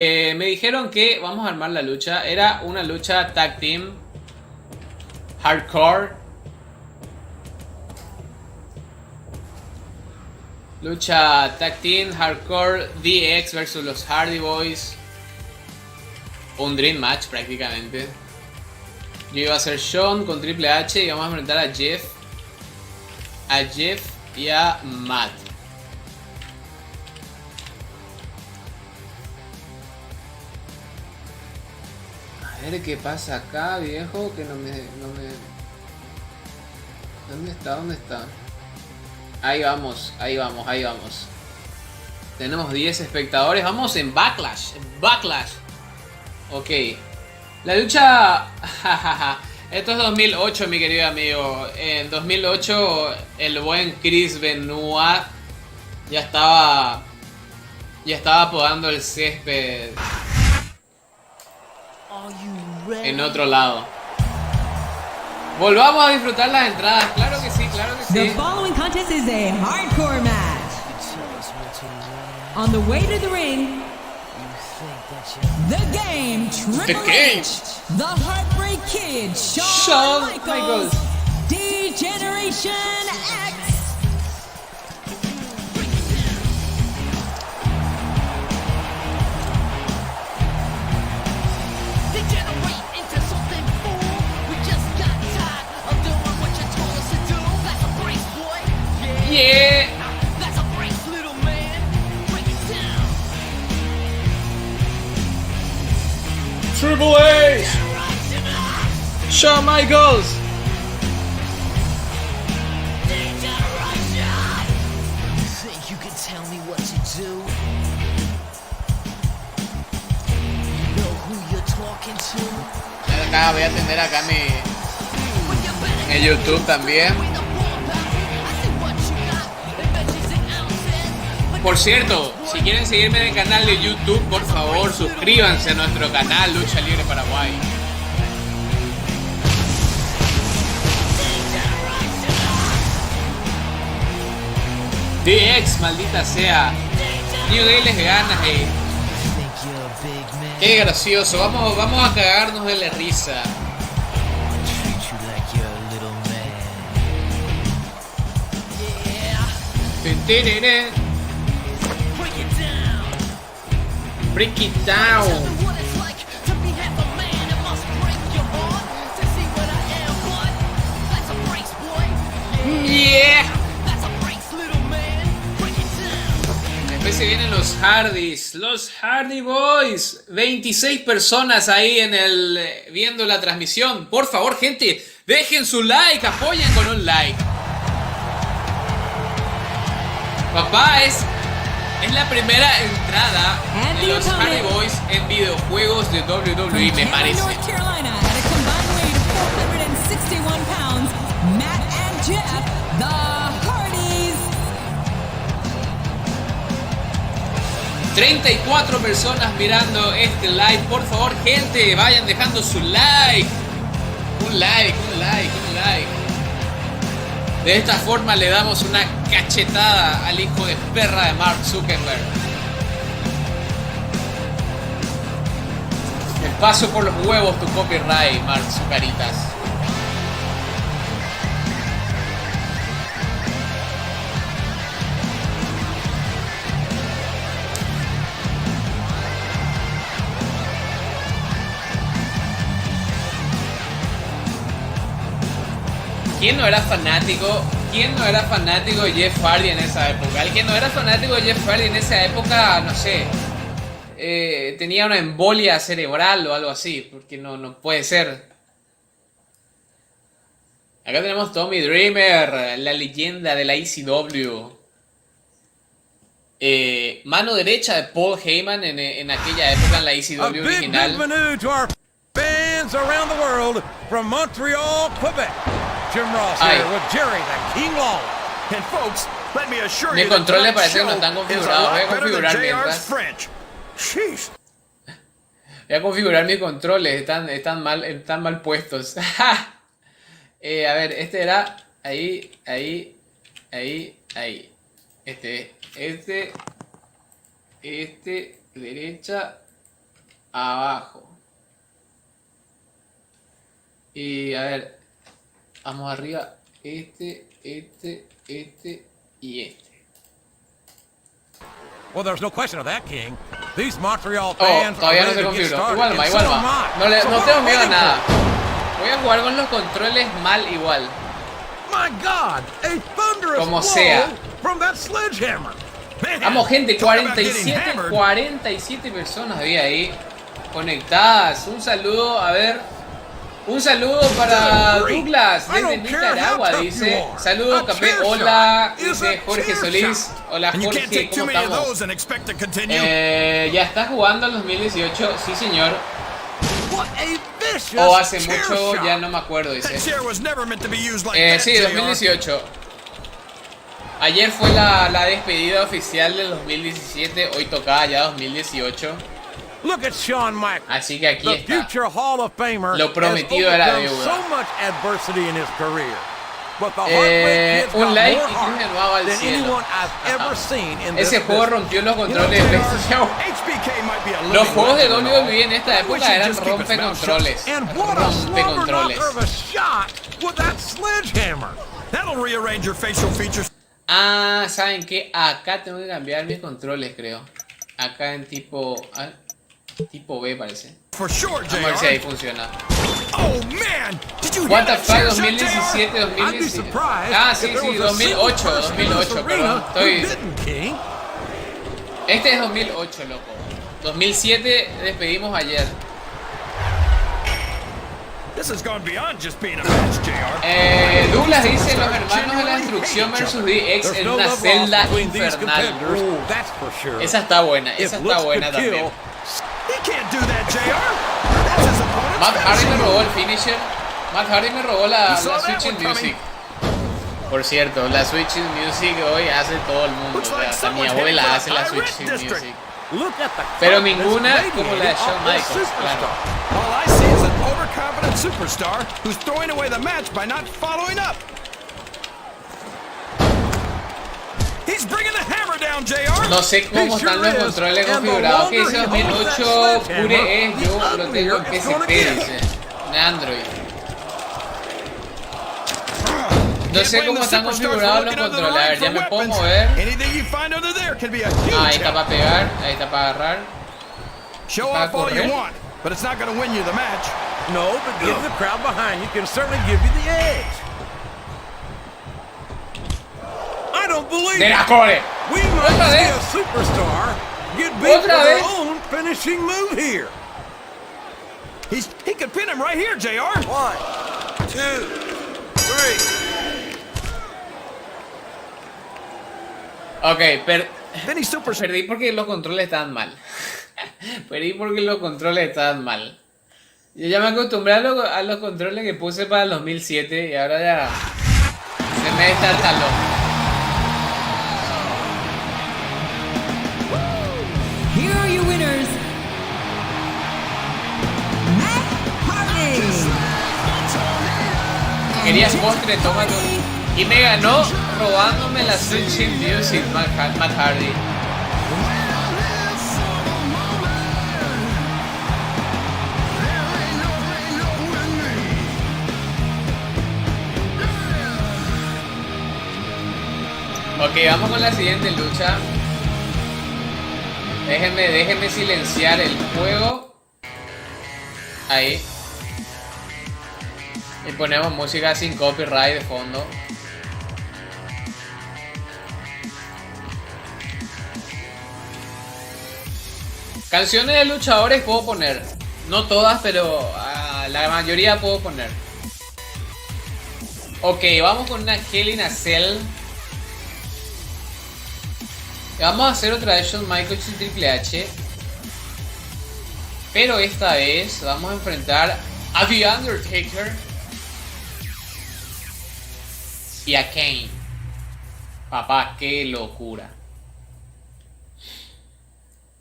Me dijeron que vamos a armar la lucha. Era una lucha tag team hardcore. Lucha tag team hardcore DX versus los Hardy Boys. Un dream match prácticamente. Yo iba a ser Sean con Triple H y vamos a enfrentar a Jeff. A Jeff y a Matt. A ver qué pasa acá, viejo, que no me... ¿Dónde está? ¿Dónde está? Ahí vamos. Tenemos 10 espectadores. Vamos en Backlash. Ok. La lucha... Esto es 2008, mi querido amigo. En 2008 el buen Chris Benoit ya estaba podando el césped en otro lado. Volvamos a disfrutar las entradas. Claro que sí, claro que sí. The following contest is a hardcore match. On the way to the ring, the game, Triple H, the Heartbreak Kid, Shawn Michaels, D-Generation X. Yeah. Triple H, Shawn Michaels. Think you can tell me what to do? You know who you're talking to? Acá voy a atender acá mi YouTube también. Por cierto, si quieren seguirme en el canal de YouTube, por favor suscríbanse a nuestro canal Lucha Libre Paraguay. DX, maldita sea. New Day les gana, hey. Qué gracioso, vamos a cagarnos de la risa. Break it down. Yeah. Después se vienen los Hardys, los Hardy Boys. 26 personas ahí viendo la transmisión. Por favor, gente, dejen su like, apoyen con un like. Papá, es la primera entrada de los Hardy Boys en videojuegos de WWE, me parece. North Carolina, at a combined weight of 461 pounds, Matt and Jeff, the Hardys. 34 personas mirando este live. Por favor, gente, vayan dejando su like. Un like. De esta forma le damos una cachetada al hijo de perra de Mark Zuckerberg. Me paso por los huevos tu copyright, Mark Zucaritas. ¿Quién no era fanático de Jeff Hardy en esa época? El que no era fanático de Jeff Hardy en esa época, no sé, tenía una embolia cerebral o algo así, porque no puede ser. Acá tenemos Tommy Dreamer, la leyenda de la ECW. Mano derecha de Paul Heyman en aquella época en la ECW original. Fans around the world from Montreal, Quebec. Jim Ross here with Jerry the King Lawler. And folks, let me assure you, mis controles parece que no están configurados. Voy a configurar mientras. Voy a configurar mis controles. Están mal puestos. A ver, este era ahí. Este, derecha, abajo. Y a ver, vamos arriba. Este y este. Well, there's no question of that, King. These Montreal fans todavía no se configuró. Igual va. No tengo miedo a nada. Voy a jugar con los controles mal igual. My God, a thunderous Como sea. From that sledgehammer. Vamos, gente, 47 personas había ahí conectadas. Un saludo, a ver. Un saludo para Douglas desde Nicaragua, dice. Saludos, café. Hola, dice Jorge Solís. Hola, Jorge, ¿cómo estamos? Ya está jugando el 2018, sí, señor. O hace mucho, ya no me acuerdo, dice. Sí, 2018. Ayer fue la despedida oficial del 2017, hoy tocaba ya 2018. Look at Shawn Michaels. Así que aquí the está. Future Hall of Famer. Lo prometido era deuda. So much adversity in his career. But the Heartbreak Kid's un like got y more Chris nuevo al than cielo. anyone I've ever seen in Ese this juego business. rompió los controles de PlayStation. Los juegos de WWE en esta época eran rompecontroles. Rompecontroles. Ah, ¿saben qué? Acá tengo que cambiar mis controles, creo. Acá en tipo... tipo B parece. Vamos a ver si ahí funciona. What the fuck, 2017, 2017. Ah, sí, 2008, perdón. Este es 2008, loco. 2007 despedimos ayer. Douglas dice los hermanos de la destrucción versus DX en una celda infernal. Esa está buena también. Matt Hardy me robó el finisher. Matt Hardy me robó la Switch in Music. Por cierto, la Switch in Music hoy hace todo el mundo. Hasta mi abuela hace la Switch in Music. Pero ninguna como la de Shawn Michaels, claro. No sé cómo están los controles configurados. Que dice 2008 pure es, yo lo tengo en PSP, dice. En Android. No sé cómo están configurados los controles. A ver, ya me puedo mover. Ah, ahí está para pegar, ahí está para agarrar. Para correr. But it's not going to win you the match. No, but give the crowd behind you can certainly give you the edge. I don't believe ¡De la core! We might see a superstar get beat for their own finishing move here. He could pin him right here, JR. 1, 2, 3. Ok, perdí porque los controles estaban mal. Perdí porque los controles estaban mal. Yo ya me acostumbré a los controles que puse para el 2007 y ahora ya se me destartaló. Here are your winners. Matt Hardy. Querías postre, tómalo. Y me ganó robándome la Switch in Music, Matt Hardy. Ok, vamos con la siguiente lucha. Déjenme silenciar el juego. Ahí. Y ponemos música sin copyright de fondo. Canciones de luchadores puedo poner. No todas, pero la mayoría puedo poner. Ok, vamos con una Hell in a Cell. Vamos a hacer otra de Shawn Michaels y Triple H. Pero esta vez vamos a enfrentar a The Undertaker y a Kane. Papá, qué locura.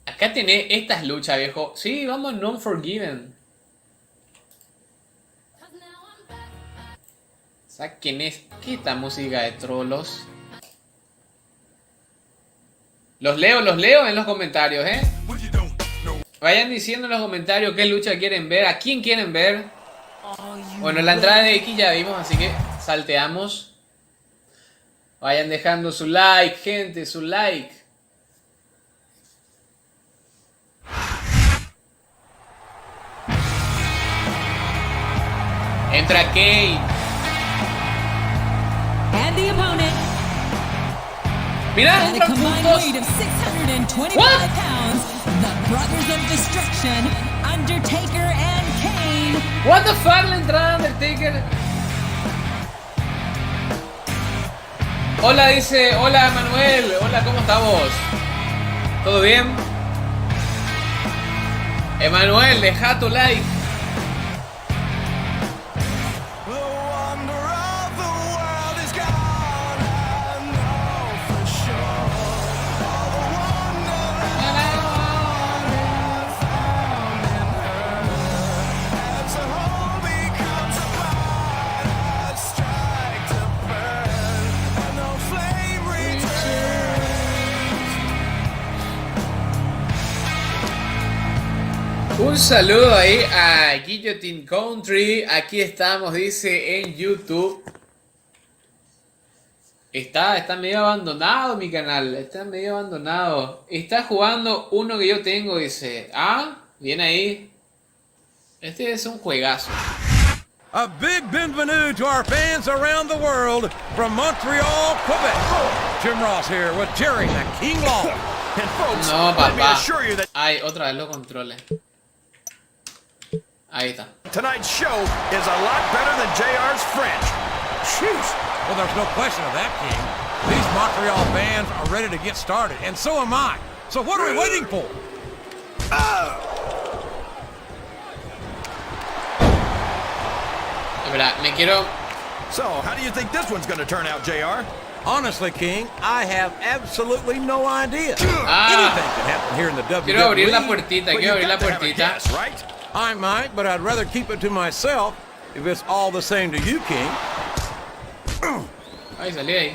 Acá tenés estas luchas, viejo. Sí, vamos Non Forgiven. Saquen esta música de trolos. Los leo en los comentarios, Vayan diciendo en los comentarios qué lucha quieren ver, a quién quieren ver. Bueno, la entrada de X ya vimos, así que salteamos. Vayan dejando su like, gente, su like. Entra Kate. And the opponent, Mira, at a entra combined juntos. weight of 625 What? pounds, the Brothers of Destruction, Undertaker and Kane. What the fuck, la entrada de Undertaker. Hola, dice, hola Manuel, hola, ¿cómo estamos? ¿Todo bien? Emanuel, deja tu like. Un saludo ahí a Guillotine Country. Aquí estamos, dice en YouTube. Está medio abandonado mi canal. Está medio abandonado. Está jugando uno que yo tengo, dice. Ah, bien ahí. Este es un juegazo. A big bienvenue to our fans around the world from Montreal, Quebec. Jim Ross here with Jerry the King Long. And folks, No, let me papá. assure you that Ay, otra vez los controles. Ahí está. tonight's show is a lot better than JR's French. Sheesh. Well, there's no question of that, King. These Montreal fans are ready to get started, and so am I. So what are we waiting for? Espera, me quiero... So, how do you think this one's going to turn out, JR? Honestly, King, I have absolutely no idea. Ah. Anything can happen here in the WWE. Quiero abrir la puertita, But quiero abrir you've la got to have a puertita. guess, right? I might, but I'd rather keep it to myself if it's all the same to you, King. Ay, salí ahí.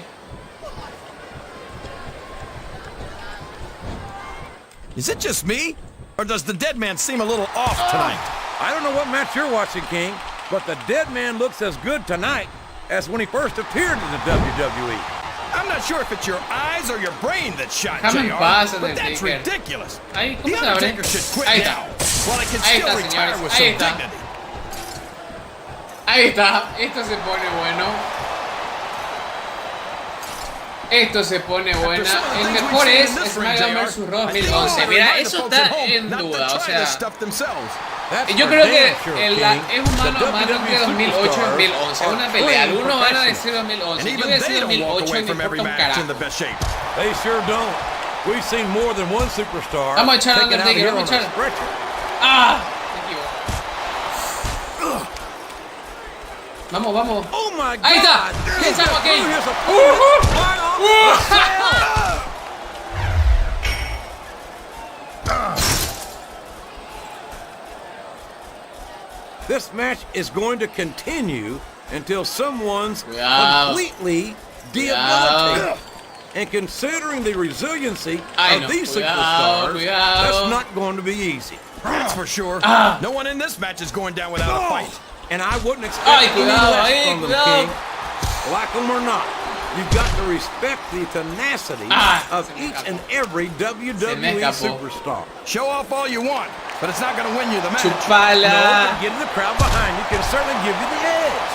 Is it just me? Or does the dead man seem a little off tonight? I don't know what match you're watching, King, but the dead man looks as good tonight as when he first appeared in the WWE. I'm not sure if it's your eyes or your brain that's shot, Déjame en JR, paz, but that's Undertaker. ridiculous. Ahí, The ¿cómo se abre? Undertaker should quit Ahí now, está. while I can Ahí still está, retire señores. with Ahí some está. dignity. Ahí está. Esto se pone bueno. Esto se pone buena. El mejor es Smackdown vs. Raw 2011. Mira, eso está en duda. O sea, yo creo que es humano más entre 2008 y 2011. Una pelea. Algunos van a decir 2011. Yo voy a decir 2008 y me importa un carajo. They sure don't. We've seen more than one superstar. Vamos a echar a taken out Undertaker, here vamos on a a echar. stretcher. ¡Ah! Me equivoco. Vamos, vamos. Oh my God! Ahí está. ¿Qué echamos aquí? Here's a right off the This match is going to continue until someone's Cuidado. completely debilitated. And considering the resiliency Ay, of no. these Cuidado, superstars, cuidado. that's not going to be easy. That's for sure. No one in this match is going down without a fight. And I wouldn't expect Ay, any cuidado, less ahí, from them, cuidado. King. Like them or not, you've got to respect the tenacity of se me each escapó. and every me WWE escapó. superstar. Show off all you want, but it's not going to win you the match. No, Chupala. but getting the crowd behind you can certainly give you the edge.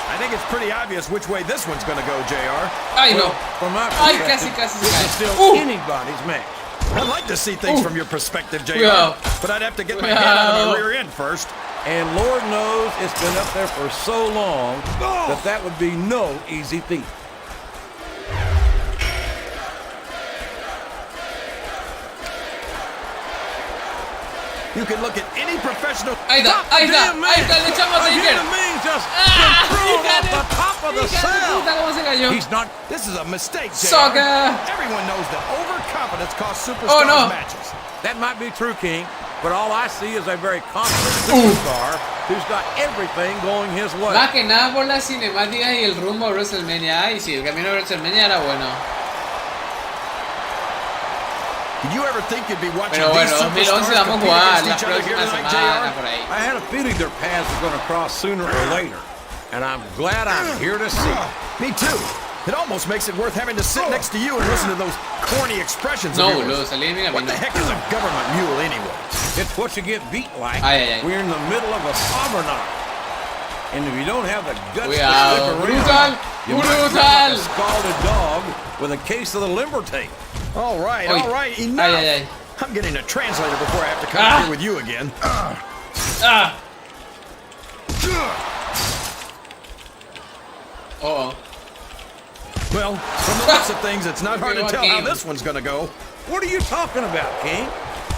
I think it's pretty obvious which way this one's going to go, JR. Ay, no. From my Ay, perspective, casi this se is still cae. anybody's match. I'd like to see things from your perspective, JR, Cuidado. but I'd have to get my hand out of my Cuidado. rear end first. And Lord knows it's been up there for so long that would be no easy feat. You can look at any professional. Ahí está, ahí está, Damn, ahí está, le echamos a Again, Taker. the man just Ah, been thrown hija off de- the top of the hija de cell. puta, cómo se cayó. He's not. This is a mistake, JR. Sucker. Everyone knows that overconfidence costs superstars Oh, no. matches. That might be true, King, but all I see is a very confident superstar who's got everything going his way. Más que nada por las cinemáticas y el rumbo a WrestleMania. Ay, sí, el camino a WrestleMania era bueno. Did you ever think you'd be watching Pero bueno, these 2011 superstars vamos a compete jugar against la each other here próxima tonight, semana JR? por ahí. I had a feeling their paths were going to cross sooner or later, and I'm glad I'm here to see it. Me too. It almost makes it worth having to sit next to you and listen to those corny expressions No, of boludo, yours. salí de mi What the camino. heck is a government mule anyway? It's what you get beat like. Ay, ay, ay. We're in the middle of a sovereign. And if you don't have the guts to stick Cuidado. around, Brutal. you might look like a Brutal. scalded dog with a case of the limber tape. All right, Oy. all right, enough. Ay, ay, ay. I'm getting a translator before I have to come Ah. here with you again. Ah. Oh. Well, from the looks of things, it's not hard to tell how Game. this one's gonna go. What are you talking about, King?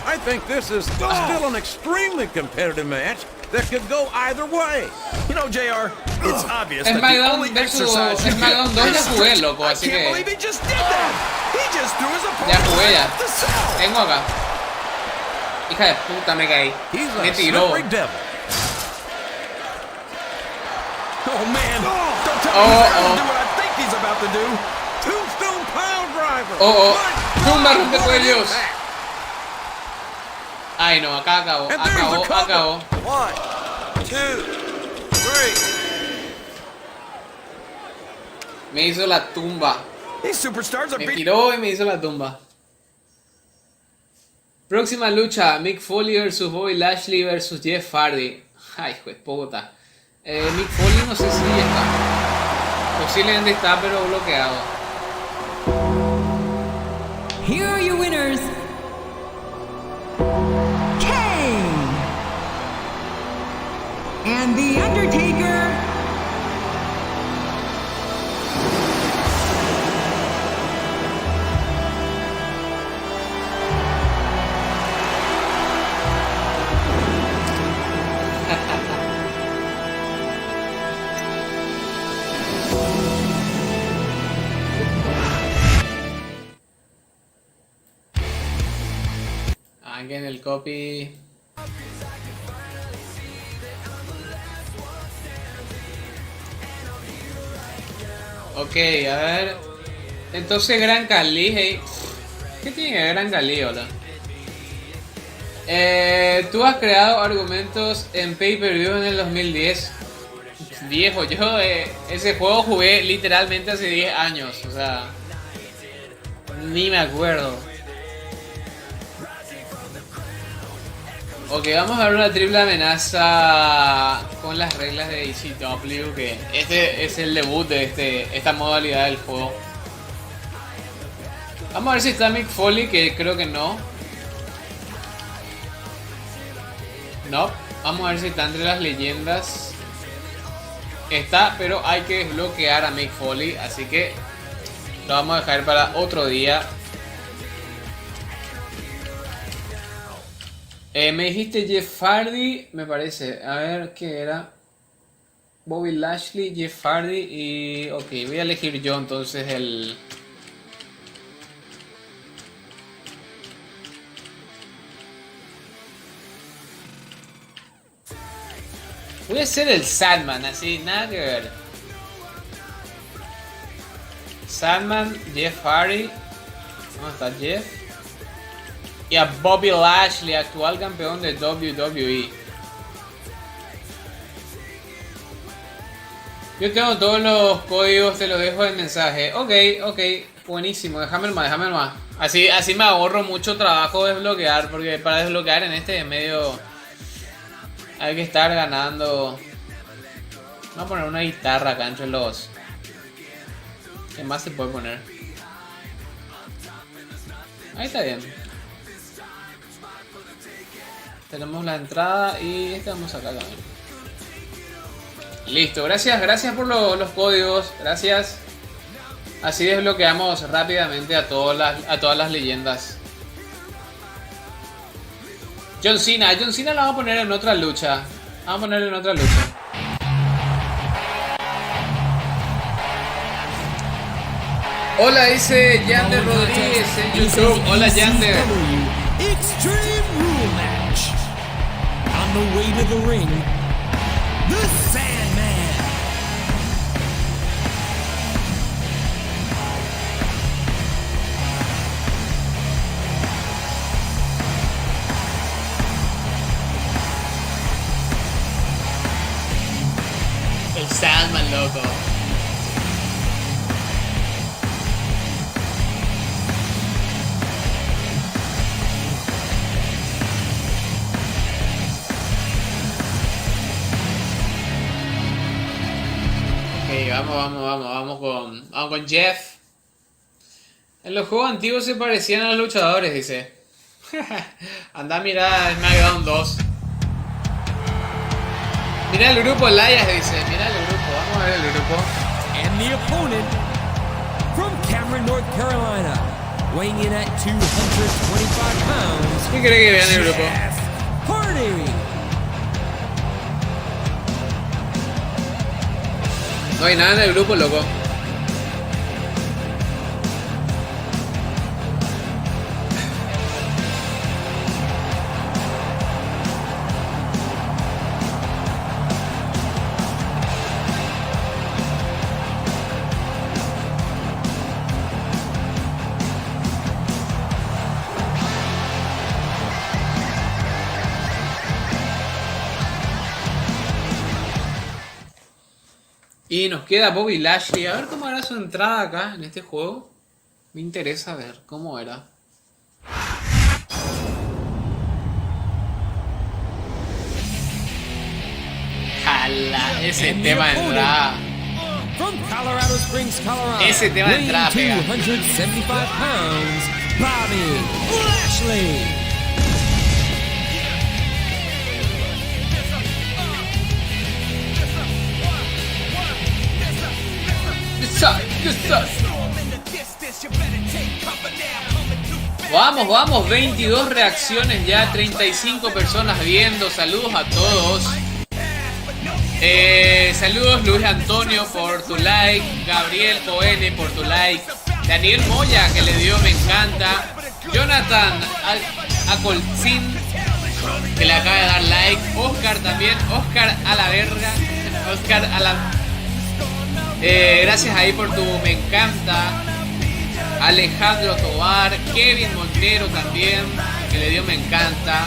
I think this is still an extremely competitive match that could go either way. You know, JR, it's obvious that the SmackDown only versus exercise you SmackDown get 2 ya is jugué, stretch. loco, I así can't que believe he just did that. He just threw his ya opponent jugué right ya. up the cell. Tengo acá. Hija de puta, me caí. He's Me a tiró. slippery devil. Oh man! Don't tell me Oh, he's going oh. to do what I think he's about to do. Tombstone pile driver. Oh, oh. My Tumba God, rompecuellos. what an impact. Ay, no, acá acabó. And there's the Acabó, cover. acabó. 1, 2, 3. Me hizo la tumba. These superstars are Me beating. tiró y me hizo la tumba. Próxima lucha, Mick Foley versus Bobby Lashley versus Jeff Hardy. Ay, hijo de puta. Mick Foley no sé si ya está. Posiblemente está, pero bloqueado. Here are your winners, Kane and The Undertaker. Aquí en el copy. Ok, a ver. Entonces Gran Cali, hey. ¿Qué tiene Gran Cali, hola? Tú has creado argumentos en pay-per-view en el 2010. Viejo, yo ese juego jugué literalmente hace 10 años. O sea, ni me acuerdo. Ok, vamos a ver una triple amenaza con las reglas de ECW, que este es el debut de esta modalidad del juego. Vamos a ver si está Mick Foley, que creo que no. No, vamos a ver si está entre las leyendas. Está, pero hay que desbloquear a Mick Foley, así que lo vamos a dejar para otro día. Me dijiste Jeff Hardy, me parece. A ver qué era. Bobby Lashley, Jeff Hardy y... Ok, voy a elegir yo entonces el... Voy a hacer el Sandman, así, nada que ver. Sandman, Jeff Hardy. ¿Dónde está Jeff? Y a Bobby Lashley, actual campeón de WWE. Yo tengo todos los códigos, te los dejo en mensaje. Ok, buenísimo, déjame más. Así me ahorro mucho trabajo desbloquear, porque para desbloquear en este medio hay que estar ganando. Vamos a poner una guitarra acá entre los... ¿Qué más se puede poner? Ahí está bien. Tenemos la entrada y vamos acá también. Listo, gracias por los códigos, gracias. Así desbloqueamos rápidamente a todas las leyendas. John Cena la vamos a poner en otra lucha. Hola, dice Yander Rodríguez en YouTube. Hola, Yander. Extreme Rule Match. the way to the ring, the Sandman. El Sandman, loco. Ok, vamos con Jeff. En los juegos antiguos se parecían a los luchadores, dice. Anda a mirar Smackdown 2. Mira el grupo Elias, dice. Mira el grupo, vamos a ver el grupo. And the opponent from Cameron, North Carolina, weighing in at 225 pounds. ¿Qué cree que vean el grupo? Jeff Hardy. No hay nada en el grupo, loco. Y nos queda Bobby Lashley. A ver cómo era su entrada acá en este juego. Me interesa ver cómo era. Jala, ese tema de entrada. From Colorado Springs, Colorado. Ese tema de entrada pega. 275 pounds, Bobby Lashley. Vamos, 22 reacciones ya, 35 personas viendo. Saludos a todos. Saludos Luis Antonio por tu like, Gabriel Coene por tu like, Daniel Moya que le dio me encanta, Jonathan Acolcín que le acaba de dar like, Oscar también, Oscar a la verga, Oscar a la... gracias ahí por tu me encanta. Alejandro Tobar, Kevin Montero también, que le dio me encanta.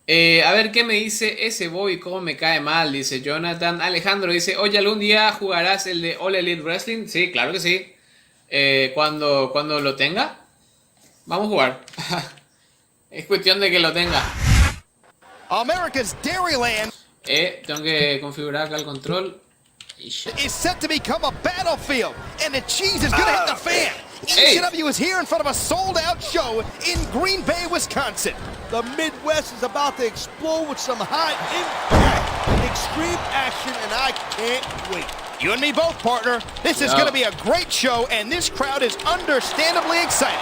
A ver qué me dice ese Bobby, cómo me cae mal, dice Jonathan. Alejandro dice, oye, ¿algún día jugarás el de All Elite Wrestling? Sí, claro que sí. Cuando lo tenga, vamos a jugar. Es cuestión de que lo tenga. America's Dairyland Tengo que configurar acá el control. is set to become a battlefield, and the cheese is gonna hit the fan. ECW is here in front of a sold-out show in Green Bay, Wisconsin. The Midwest is about to explode with some high-impact, extreme action, and I can't wait. You and me both, partner. This is gonna be a great show, and this crowd is understandably excited.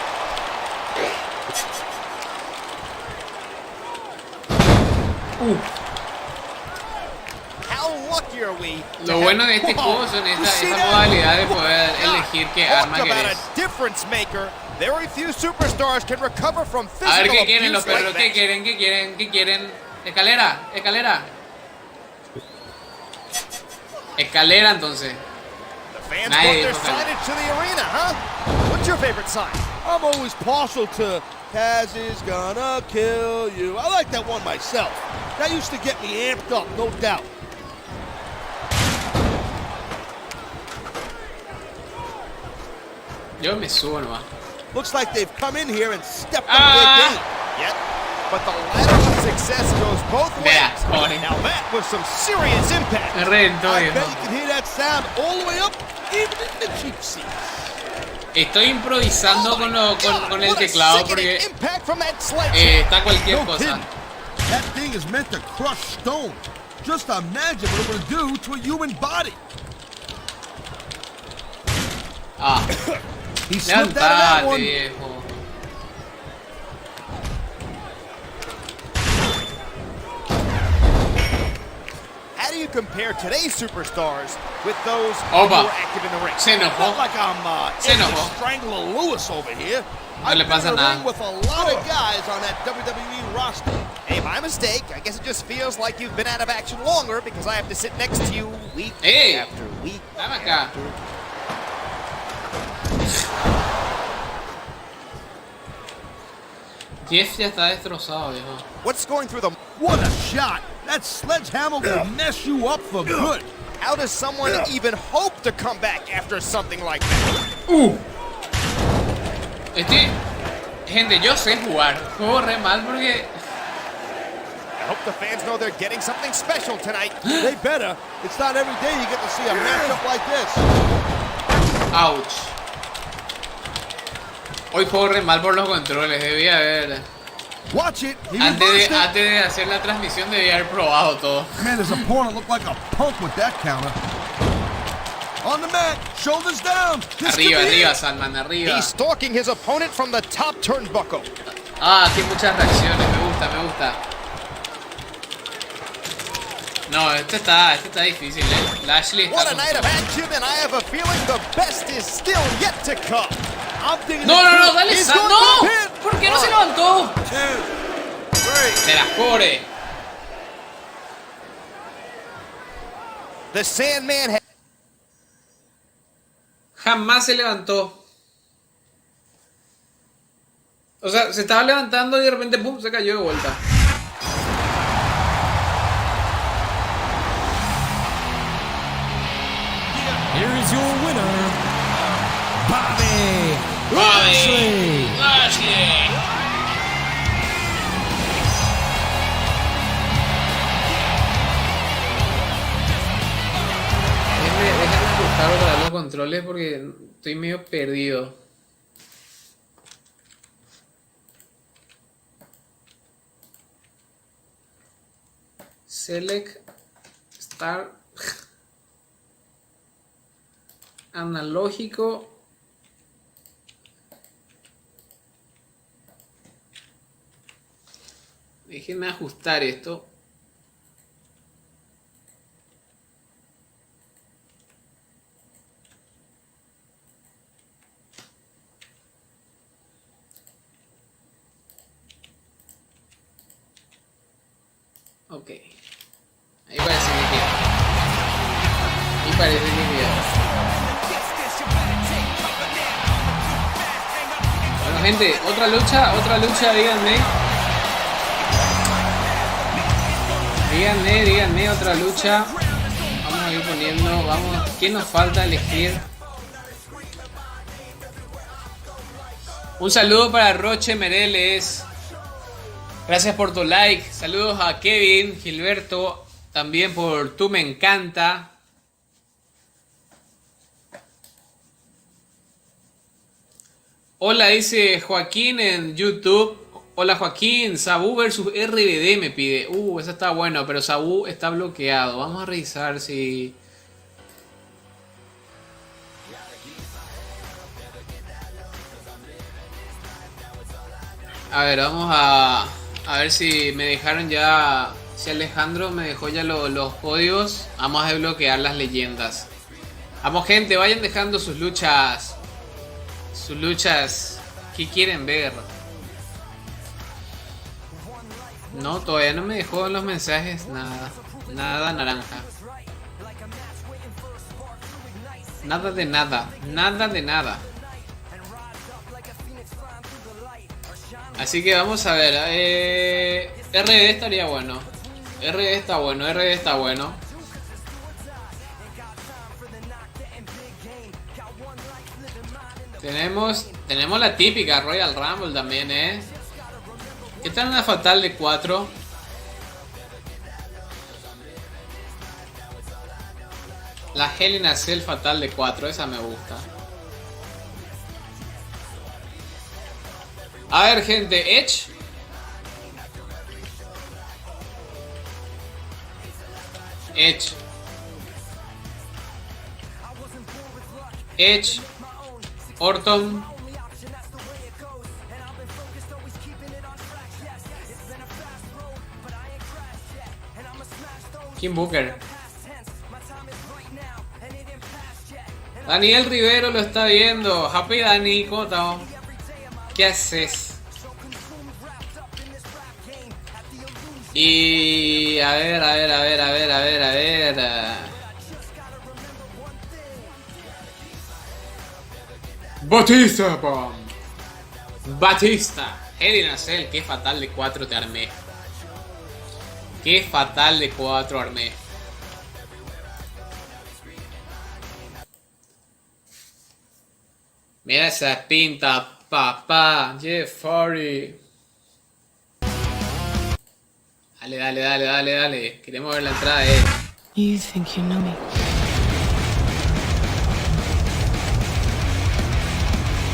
How lucky are we? Lo bueno de este juego son esta modalidad de poder elegir qué arma querés. Difference maker. Very few superstars can recover from physical A ver qué quieren los abuse perros, like qué quieren. Escalera. Escalera entonces. The fans want their signage to the arena, huh? What's your favorite sign? I'm always partial to Taz is gonna kill you. I like that one myself. That used to get me amped up, no doubt. Yo me subo nomás. Looks like they've come in here and stepped up their game. Yep. But the ladder of success goes both ways. Joder. Now that was some serious impact. Me reventó, I viejo. bet you can hear that sound all the way up, even in the cheap seats. Estoy improvisando con el teclado porque está cualquier cosa. That thing is meant to crush stone. Just imagine what it would do to a human body. He slipped out of that Levantate, one. viejo. How do you compare today's superstars with those who were active in the ring. Se enojó. Not like I'm Strangler Lewis over here. No le pasa nada. With a lot of guys on that WWE roster. Hey, my mistake. I guess it just feels like you've been out of action longer because I have to sit next to you week after week. Dame acá. Jeff ya está destrozado, viejo. What's going through the... What a shot! That sledgehammer will mess you up for good. How does someone even hope to come back after something like that? Gente, yo sé jugar. Juego re mal porque... I hope the fans know they're getting something special tonight. They better. It's not every day you get to see a matchup like this. Ouch. Hoy juego re mal por los controles, debía haber... Watch it. Antes de hacer la transmisión debía haber probado todo. Man, his opponent looked like a punk with that counter. On the mat, shoulders down. Arriba, Salman, arriba. He's stalking his opponent from the top turnbuckle. Ah, aquí hay muchas reacciones, me gusta. No, este está difícil, Lashley está What a night of action, and I have a feeling the best is still yet to come. No, dale, no. ¿Por qué no se levantó? Se las cobre. The Sandman Jamás se levantó. O sea, se estaba levantando y de repente ¡pum! Se cayó de vuelta. Here is your winner, Bobby Lashley. Déjame ajustar otra vez los controles porque estoy medio perdido. Select Start analógico. Déjenme ajustar esto. Ok. Ahí parece que queda. Bueno, gente, otra lucha, díganme. Díganme otra lucha. Vamos a ir poniendo, ¿qué nos falta elegir? Un saludo para Roche Mereles. Gracias por tu like. Saludos a Kevin, Gilberto, también por Tu Me Encanta. Hola, dice Joaquín en YouTube. Hola Joaquín, Sabu versus RBD me pide. Eso está bueno, pero Sabu está bloqueado. Vamos a revisar si... A ver, vamos a ver si me dejaron ya... Si Alejandro me dejó ya los códigos. Vamos a desbloquear las leyendas. Vamos gente, vayan dejando sus luchas. Sus luchas que quieren ver. No, todavía no me dejó en los mensajes nada. Nada naranja. Nada de nada. Nada de nada. Así que vamos a ver. RD estaría bueno. RD está bueno. Tenemos la típica Royal Rumble también, ¿Qué tal una fatal de 4? La Hell in a Cell fatal de 4, esa me gusta. A ver, gente, Edge. Orton. Kim Booker. Daniel Rivero lo está viendo. Happy Dani, ¿cómo estamos? ¿Qué haces? Y a ver. Batista, pam. Batista. Hell in a Cell, qué fatal de 4 te armé. Qué fatal de 4 armé. Mira esa pinta, papá. Jeff Hardy. Dale. Queremos ver la entrada de él. You think you know me?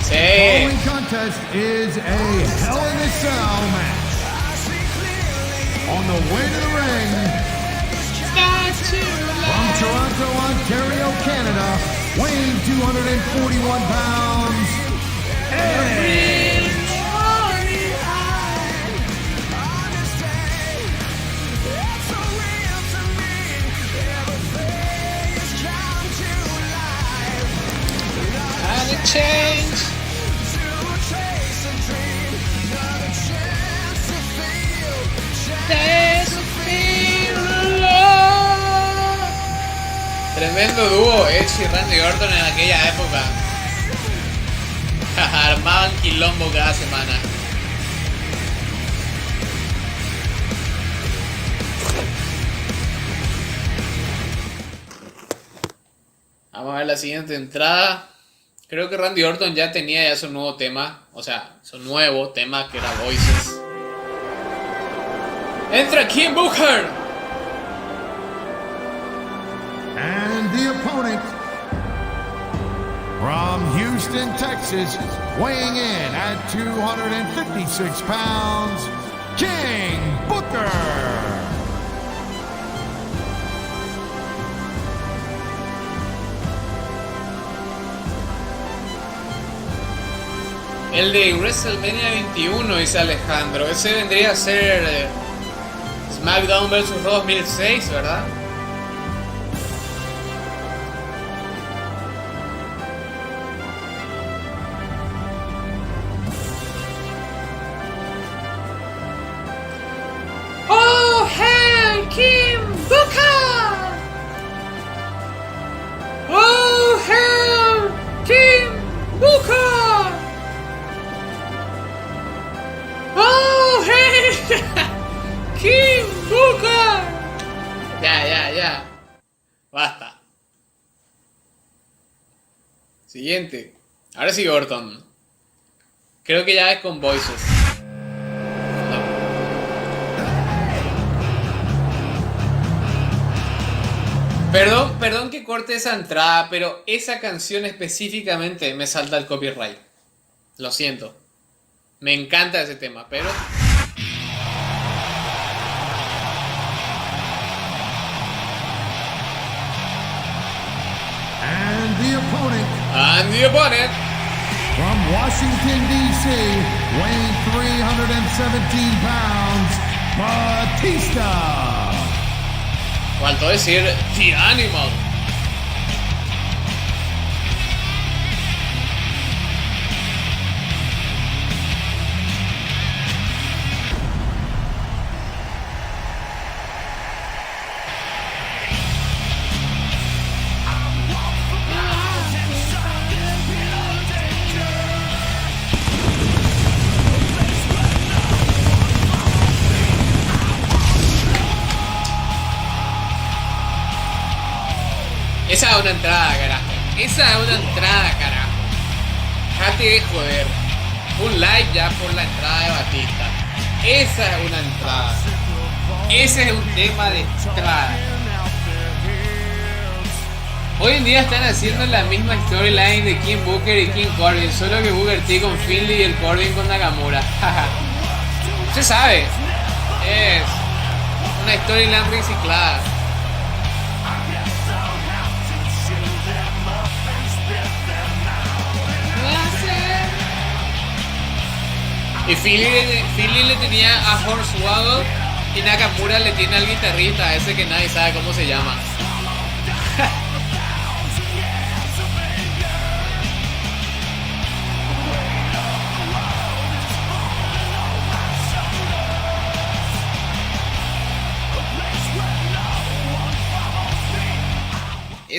Sí. The following contest is a Hell in a Cell match. On the way to the ring, from Toronto, Ontario, Canada, weighing 241 pounds, Edge. Change. Tremendo dúo Edge y Randy Orton en aquella época. Armaban quilombo cada semana. Vamos a ver la siguiente entrada. Creo que Randy Orton ya tenía su nuevo tema. O sea, su nuevo tema que era Voices. ¡Entra Kim Booker! And the opponent, from Houston, Texas, weighing in at 256 pounds, King Booker. El de WrestleMania 21, dice Alejandro. Ese vendría a ser SmackDown vs. Raw 2006, ¿verdad? ¡Oh, hey, Kim Booker! ¡Oh, hey, Kim Booker! ¡Oh, hey! ¡Kim Booker! Ya. Basta. Siguiente. Ahora sí, Orton. Creo que ya es con Voices. No. Perdón que corte esa entrada, pero esa canción específicamente me salta el copyright. Lo siento. Me encanta ese tema, pero... And the opponent, from Washington, D.C., weighing 317 pounds, Batista. Faltó decir The Animal. Esa es una entrada, carajo. Dejate de joder. Un like ya por la entrada de Batista. Esa es una entrada. Ese es un tema de entrada. Hoy en día están haciendo la misma storyline de Kim Booker y King Corbin, solo que Booker T con Finlay y el Corbin con Nakamura. Se sabe. Es una storyline reciclada. Y Finlay le tenía a Hornswoggle y Nakamura le tiene al guitarrista, ese que nadie sabe cómo se llama.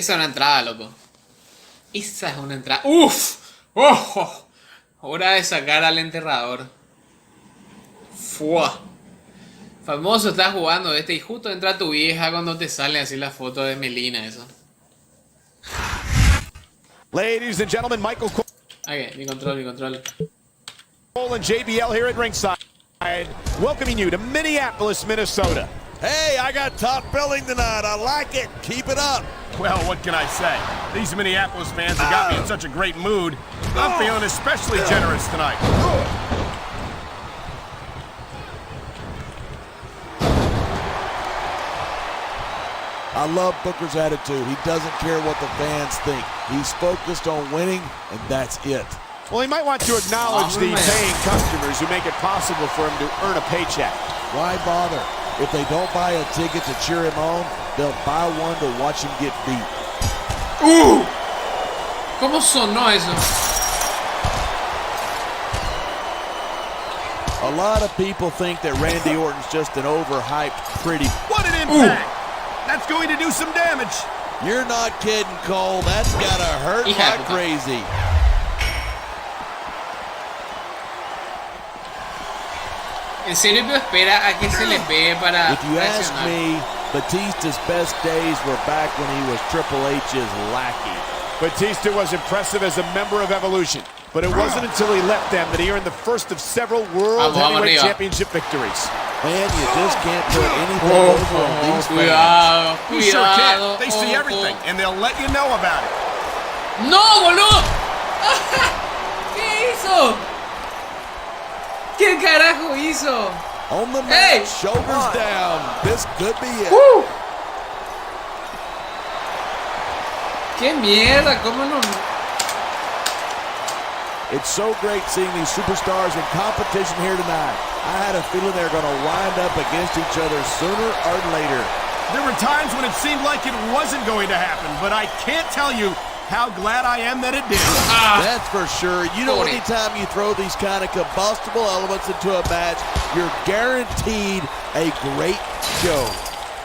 Esa es una entrada, loco. Esa es una entrada. ¡Uf! ¡Oh! Hora de sacar al enterrador. ¡Fua! Famoso, estás jugando y justo entra tu vieja cuando te sale así la foto de Melina, eso. Ladies and gentlemen, Michael Cole Ok, mi control. and JBL here at ringside, welcoming you to Minneapolis, Minnesota. Hey, I got top billing tonight. I like it. Keep it up. Well, what can I say? These Minneapolis fans have got me in such a great mood. I'm feeling especially generous tonight. I love Booker's attitude. He doesn't care what the fans think. He's focused on winning, and that's it. Well, he might want to acknowledge the paying customers who make it possible for him to earn a paycheck. Why bother? If they don't buy a ticket to cheer him on, they'll buy one to watch him get beat. ¿Cómo sonó eso? A lot of people think that Randy Orton's just an overhyped pretty. What an impact! That's going to do some damage. You're not kidding, Cole. That's gotta hurt like crazy. ¿En serio tú esperas a que se le pegue para If you ask reaccionar? me, Batista's best days were back when he was Triple H's lackey. Batista was impressive as a member of Evolution, but it wasn't until he left them that he earned the first of several World Heavyweight Championship victories. Man, you just can't put anything over on these fans. Cuidado, You sure cuidado. can't. They see everything, and they'll let you know about it. ¡No, boludo! ¿Qué hizo? ¿Qué carajo hizo? On the mat, Hey! shoulders down. This could be it. ¡Qué mierda! ¿Cómo no? It's so great seeing these superstars in competition here tonight. I had a feeling they were going to wind up against each other sooner or later. There were times when it seemed like it wasn't going to happen, but I can't tell you how glad I am that it did. That's for sure. You know, anytime you throw these kind of combustible elements into a match, you're guaranteed a great show.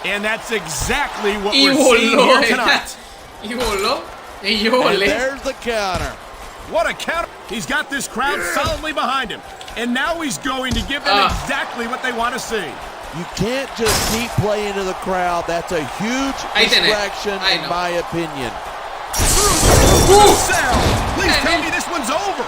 And that's exactly what we're seeing here tonight. Y voló. Y yo And volé. there's the counter. What a counter. He's got this crowd solidly behind him. And now he's going to give them exactly what they want to see. You can't just keep playing to the crowd. That's a huge distraction, in my opinion. Please tell me this one's over.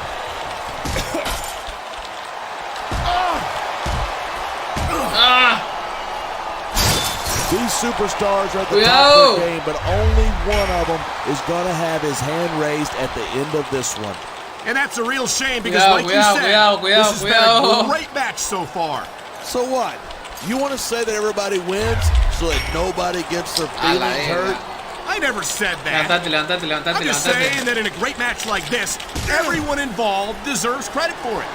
These superstars are at the top of their game, but only one of them is going to have his hand raised at the end of this one. And that's a real shame because, like you said, this has been a great match so far. So what? You want to say that everybody wins so that nobody gets their feelings hurt? I never said that. Levantate. I'm just saying that in a great match like this, everyone involved deserves credit for it.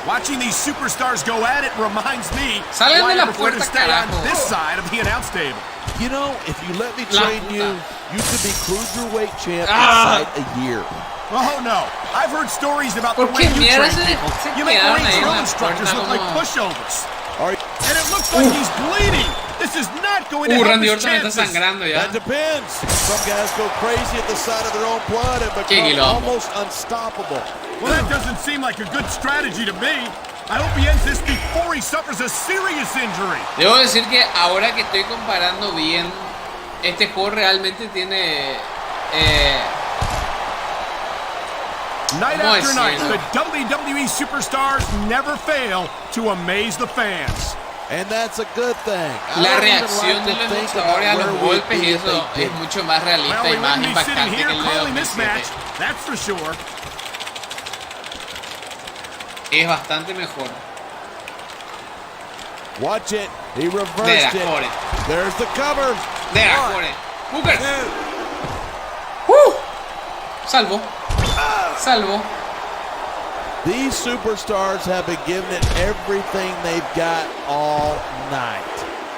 Watching these superstars go at it reminds me why I prefer to stay on this side of the announce table. You know, if you let me train you, you could be cruiserweight champ inside a year. Oh no, I've heard stories about the way you train people. You make great drill instructors look like pushovers. And it looks like he's bleeding. This is not going to help his chances. That depends. Some guys go crazy at the sight of their own blood and become almost unstoppable. Well, that doesn't seem like a good strategy to me. I hope he ends this before he suffers a serious injury. Debo decir que ahora que estoy comparando bien, este juego realmente tiene night after night, the WWE superstars never fail to amaze the fans. And that's a good thing. La reacción de los luchadores a los golpes y eso es mucho más realista y más impactante que el de 2007. That's for sure. Es bastante mejor. Watch it. He reversed it. There's the cover. Booker. Salvo. These superstars have been giving it everything they've got all night.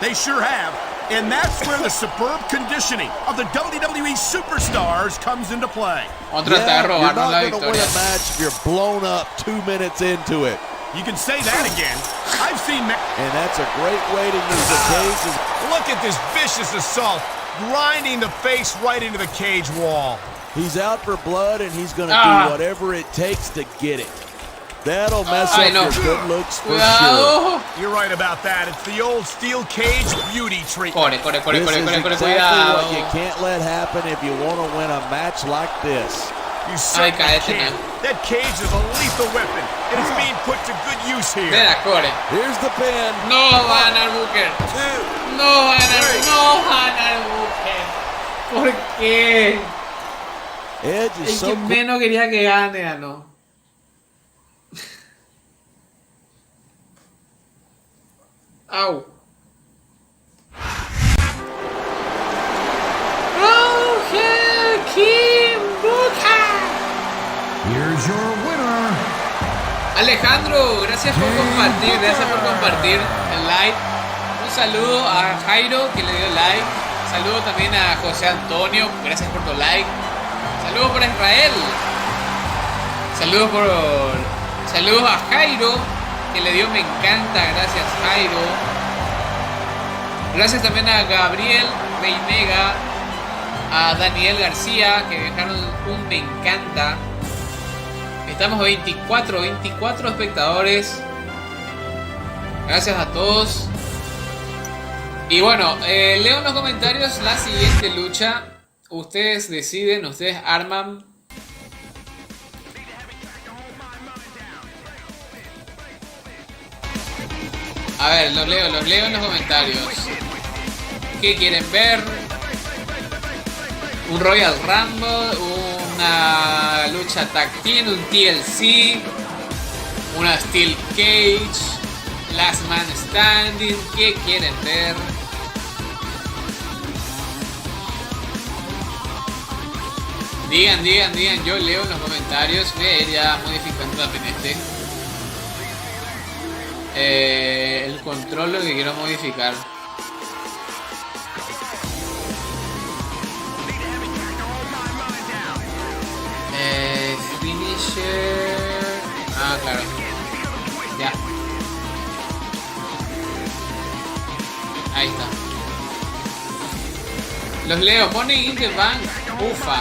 They sure have. And that's where the superb conditioning of the WWE superstars comes into play. You're not going to win a match if you're blown up 2 minutes into it. You can say that again. I've seen... And that's a great way to use the cage. Look at this vicious assault, grinding the face right into the cage wall. He's out for blood, and he's going to do whatever it takes to get it. That'll mess up your good looks for sure. You're right about that. It's the old steel cage beauty treatment. This is exactly what you can't let happen if you want to win a match like this. You certainly can't. That cage is a lethal weapon, and it's being put to good use here. Here's the pin. No va a ganar Booker. No va a ganar Booker. ¿Por qué? Edge is so que menos quería que gane, ganó. Au. Here's your winner. Alejandro, gracias por compartir el like. Un saludo a Jairo que le dio like. Saludo también a José Antonio, gracias por tu like. Saludos para Israel. Saludos a Jairo que le dio me encanta, gracias Jairo. Gracias también a Gabriel Reynega, a Daniel García que dejaron un me encanta. Estamos 24 espectadores. Gracias a todos. Y bueno, leo en los comentarios la siguiente lucha. Ustedes deciden, ustedes arman. A ver, los leo en los comentarios. ¿Qué quieren ver? Un Royal Rumble, una lucha tag team, un TLC, una Steel Cage, Last Man Standing. ¿Qué quieren ver? Digan, yo leo en los comentarios. Voy a ir ya modificando también el control, lo que quiero modificar. Finisher. Claro. Ya. Ahí está. Los leo. Money in the Bank. Ufa.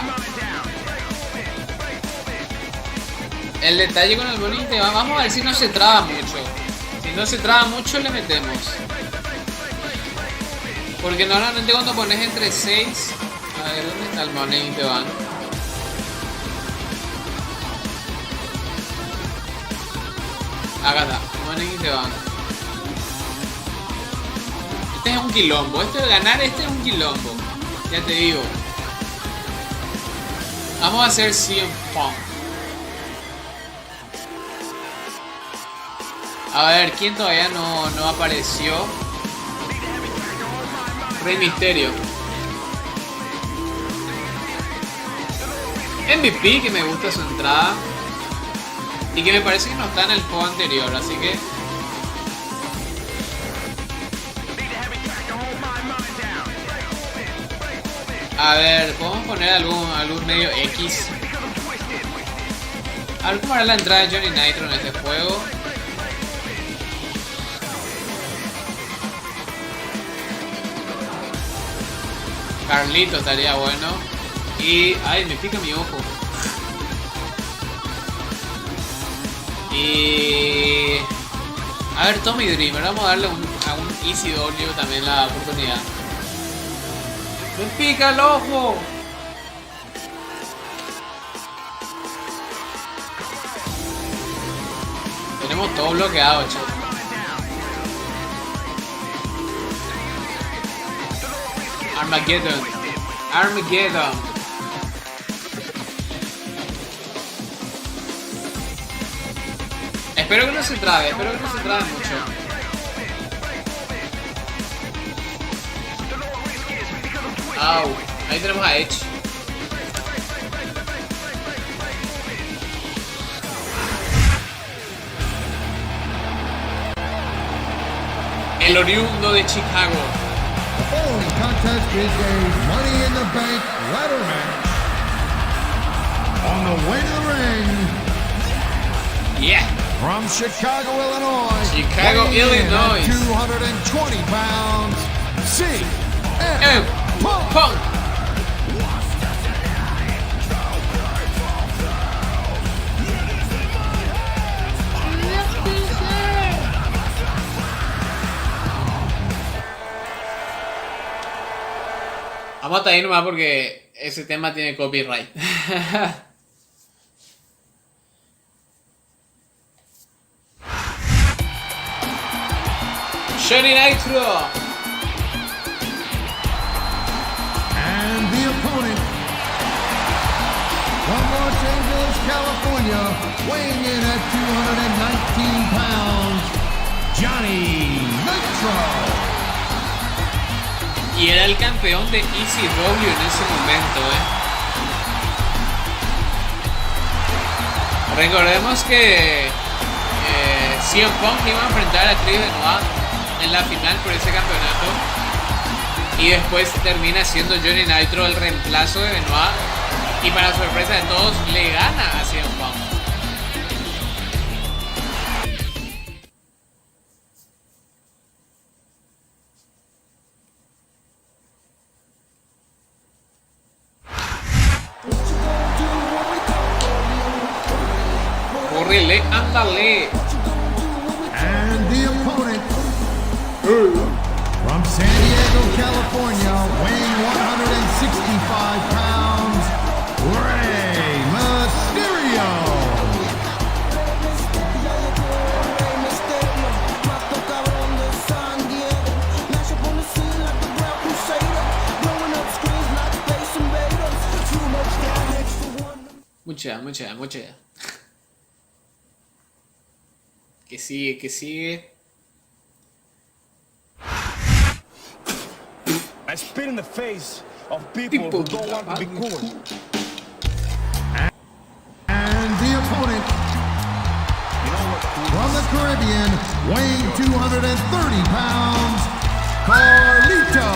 El detalle con el Money in the Bank. Vamos a ver si no se traba mucho. Si no se traba mucho, le metemos. Porque normalmente cuando pones entre 6. A ver, ¿dónde está el Money in the Bank? Acá está, Money in the Bank. Este es un quilombo. Ganar este es un quilombo. Ya te digo. Vamos a hacer CM Punk. A ver, ¿quién todavía no apareció? Rey Misterio. MVP, que me gusta su entrada. Y que me parece que no está en el juego anterior, así que... A ver, podemos poner algún medio X. A ver cómo era la entrada de Johnny Nitro en este juego. Carlito estaría bueno. Y... ay, me pica mi ojo. Y... a ver, Tommy Dreamer. Vamos a darle a un ECW también la oportunidad. ¡Me pica el ojo! Tenemos todo bloqueado, chaval. Armageddon. Espero que no se trabe mucho. Au, ahí tenemos a Edge. El oriundo de Chicago. The following contest is a Money in the Bank ladder match. On the way to the ring. Yeah. From Chicago, Illinois. Chicago, Illinois. 220 pounds. CM Punk. Vamos hasta ahí nomás porque ese tema tiene copyright. Johnny Nitro. And the opponent from Los Angeles, California, weighing in at 219 pounds, Johnny Nitro. Y era el campeón de ECW en ese momento, Recordemos que CM Punk iba a enfrentar a Chris Benoit en la final por ese campeonato. Y después termina siendo Johnny Nitro el reemplazo de Benoit. Y para sorpresa de todos, le gana a CM Punk. Correle, ándale. And the opponent from San Diego, California, weighing 165 pounds, Rey Mysterio. Mucha. Que sigue. I spit in the face of people who don't want to be cool. And the opponent from the Caribbean, weighing 230 pounds, Carlito.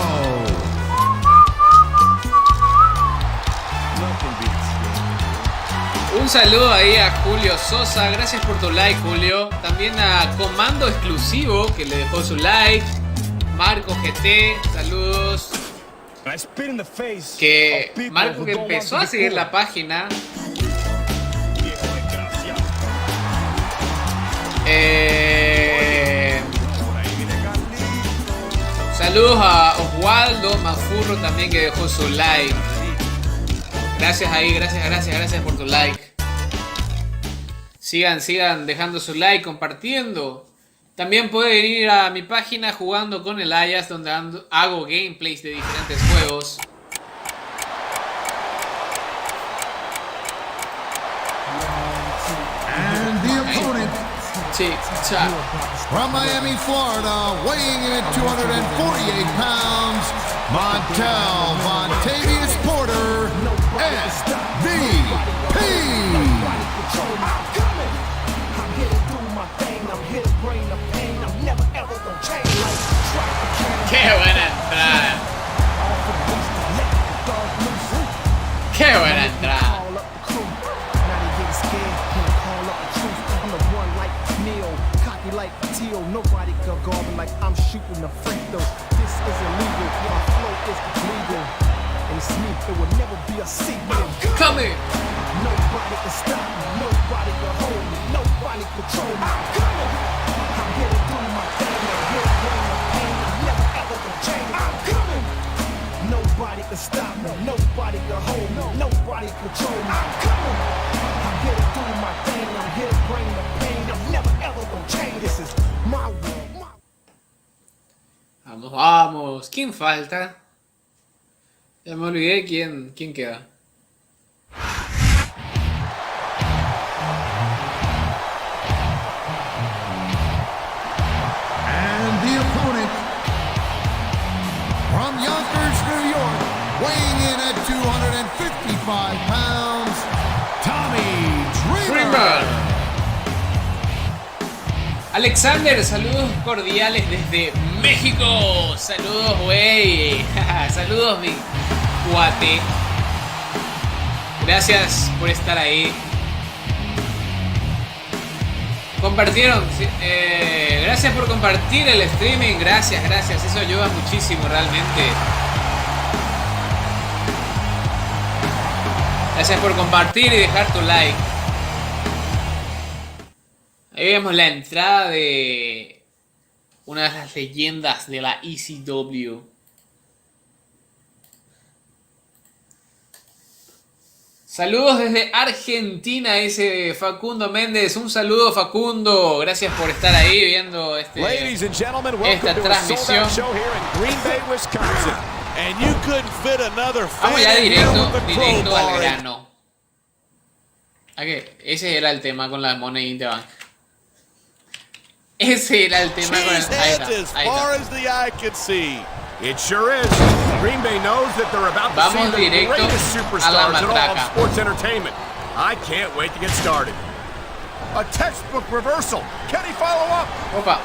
Un saludo ahí a Julio Sosa, gracias por tu like, Julio. También a Comando Exclusivo, que le dejó su like. Marco GT, saludos. Que Marco que empezó a seguir la página. Saludos a Oswaldo Mafurro también, que dejó su like. Gracias ahí, gracias por tu like. Sigan dejando su like, compartiendo. También pueden ir a mi página Jugando con Elías, donde hago gameplays de diferentes juegos. And the opponent from Miami, Florida, weighing in at 248 pounds, Montel Montavious Porter, MVP. ¡Qué buena entrada! ¡Qué buena entrada! Coming! Nobody can stop me, nobody can hold me, nobody control me. I'm coming! I'm here to do my thing, I'm here to bring the pain, I'm never ever gonna change. I'm coming! Nobody can stop me, nobody can hold me, nobody control me. I'm coming! I'm here to do my thing, I'm here to bring the pain, I'm never ever gonna change. This is my world. Vamos. ¿Quién falta? Ya me olvidé quién queda. And the opponent from Yonkers, New York, weighing in at 255 pounds, Tommy Dreamer. Alexander, saludos cordiales desde México. Saludos, güey. Saludos, mi cuate. Gracias por estar ahí. Compartieron. Gracias por compartir el streaming. Gracias. Eso ayuda muchísimo realmente. Gracias por compartir y dejar tu like. Ahí vemos la entrada de una de las leyendas de la ECW. Saludos desde Argentina, ese Facundo Méndez. Un saludo, Facundo. Gracias por estar ahí viendo esta transmisión. Vamos ya directo al grano. Ese era el tema con la Money in the Bank. Ese era el tema con el... Ahí está. It sure is. Green Bay knows that they're about to see the greatest superstars in all of sports entertainment. I can't wait to get started. A textbook reversal. Can he follow up? Opa.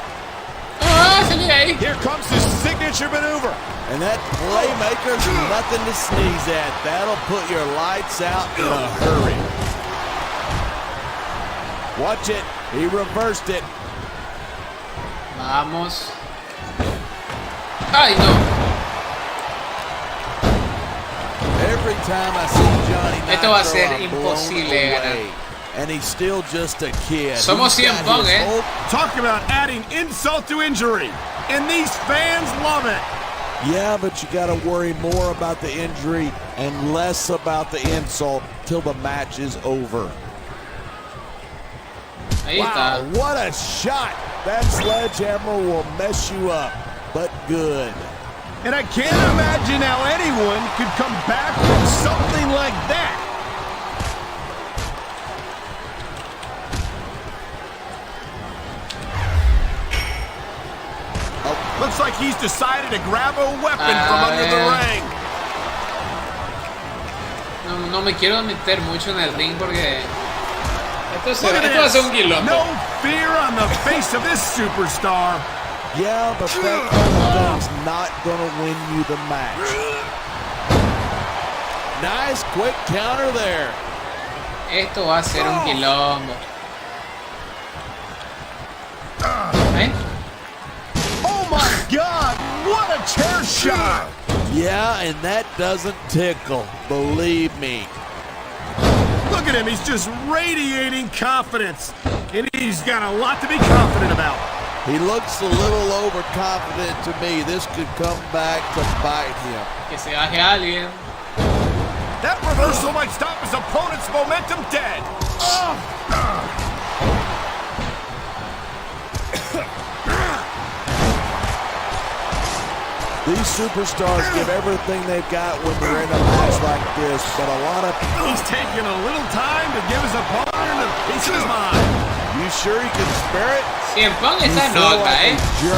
Here comes his signature maneuver. And that playmaker's nothing to sneeze at. That'll put your lights out in a hurry. Watch it. He reversed it. Vamos. ¡Ay, no! Every time I see Johnny, esto va a ser imposible ganar. And he's still just a kid. Somos 100 Pong, Talk about adding insult to injury. And these fans love it. Yeah, but you got to worry more about the injury and less about the insult till the match is over. Ahí está. Wow, what a shot. That sledgehammer will mess you up. But good. And I can't imagine how anyone could come back from something like that. Oh, looks like he's decided to grab a weapon from under the ring. No me quiero meter mucho en el ring porque esto va a ser un quilombo. No fear on the face of this superstar. Yeah, but that kind of thing's not gonna win you the match. Nice quick counter there. Esto va a ser un quilombo. ¿Eh? Oh my God! What a chair shot! Yeah, and that doesn't tickle, believe me. Look at him, he's just radiating confidence. And he's got a lot to be confident about. He looks a little overconfident to me. This could come back to bite him. Que se baje alguien. That reversal might stop his opponent's momentum dead. These superstars give everything they've got when they're in a match like this, but a lot of... He's taking a little time to give his opponent a piece of his mind. You sure he can spare it? Cien Pong está en otra,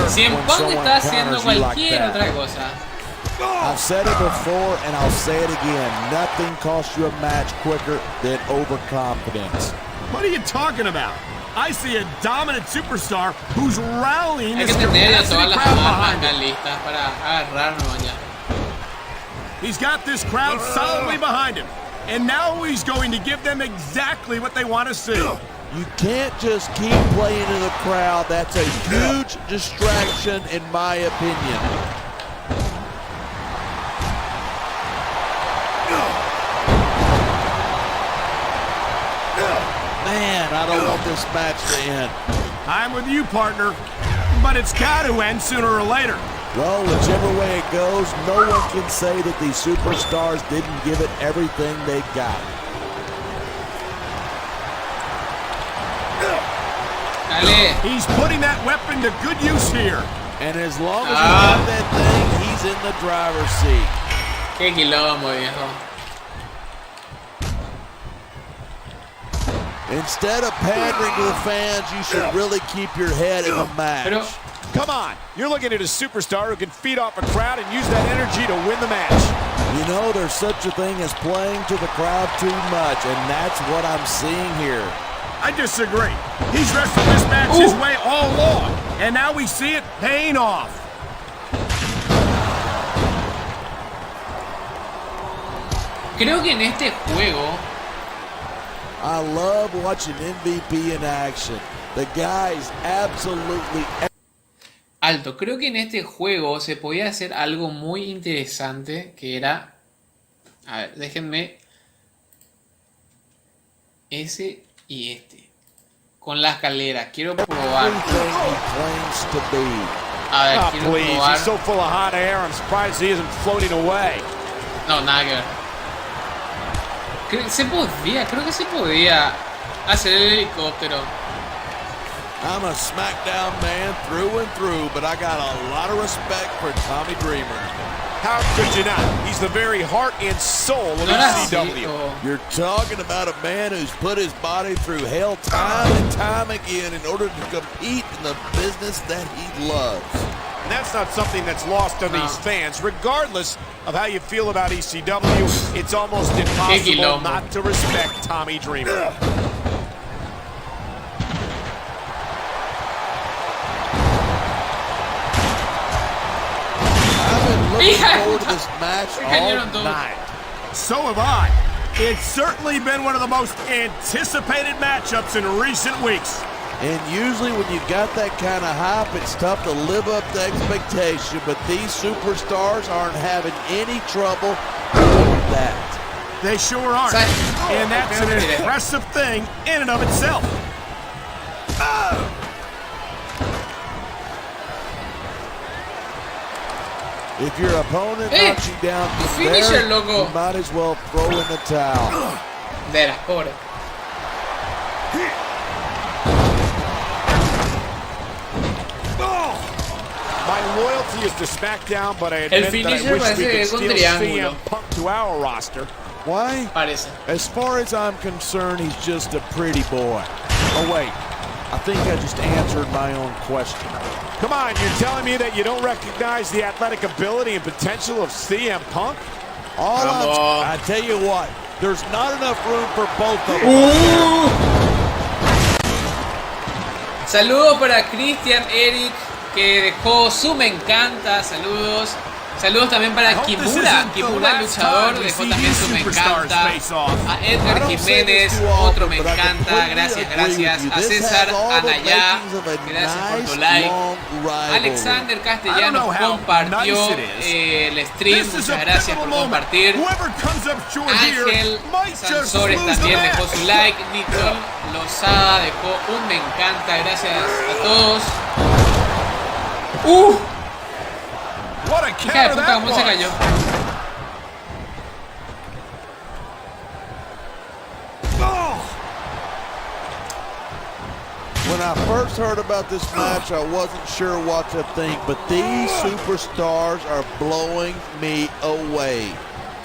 Cien Pong está haciendo cualquier otra cosa. I've said it before and I'll say it again. Nothing costs you a match quicker than overconfidence. What are you talking about? I see a dominant superstar who's rallying his capacity crowd behind him. Listas para agarrarnos ya. He's got this crowd solidly behind him. And now he's going to give them exactly what they want to see. You can't just keep playing to the crowd. That's a huge distraction, in my opinion. Man, I don't want this match to end. I'm with you, partner. But it's got to end sooner or later. Well, whichever way it goes, no one can say that these superstars didn't give it everything they got. He's putting that weapon to good use here. And as long as you have that thing, he's in the driver's seat. Qué quilombo, viejo. Instead of pandering to the fans, you should really keep your head in the match. Come on, you're looking at a superstar who can feed off a crowd and use that energy to win the match. You know, there's such a thing as playing to the crowd too much, and that's what I'm seeing here. I disagree. He's wrestled this match his way all along, and now we see it paying off. Creo que en este juego I love watching MVP in action. The guy's absolutely alto. Creo que en este juego se podía hacer algo muy interesante, que era... A ver, déjenme... Ese y este. Con la escalera. Quiero probar. A ver, quiero probar. He's so full of hot air, I'm surprised he isn't floating away. No, nada que ver. Creo que se podía hacer el helicóptero. I'm a SmackDown man through and through, but I got a lot of respect for Tommy Dreamer. How could you not? He's the very heart and soul of ECW. You're talking about a man who's put his body through hell time and time again in order to compete in the business that he loves. And that's not something that's lost on these fans. Regardless of how you feel about ECW, it's almost impossible not to respect Tommy Dreamer. Looking forward to this match all night. So have I. It's certainly been one of the most anticipated matchups in recent weeks. And usually when you got that kind of hype, it's tough to live up to expectation, but these superstars aren't having any trouble doing that. They sure aren't. And that's an impressive thing in and of itself. If your opponent knocks you down from there, you might as well throw in the towel. De las pobres. My loyalty is to SmackDown, but I admit that I wish we could steal CM Punk to our roster. Why? Parece. As far as I'm concerned, he's just a pretty boy. Oh wait, I think I just answered my own question. Come on, you're telling me that you don't recognize the athletic ability and potential of CM Punk? I tell you what, there's not enough room for both of them. Saludos para Christian Eric, que dejó su me encanta. Saludos. Saludos también para Kimura, luchador, dejó también su me encanta. A Edgar Jiménez, otro me encanta, gracias. A César Anayá, gracias por tu like. Alexander Castellanos compartió el stream, muchas gracias por compartir. Ángel Sansores también dejó su like. Nicole Lozada dejó un me encanta, gracias a todos. What a counter that was. Se cayó. When I first heard about this match, I wasn't sure what to think, but these superstars are blowing me away.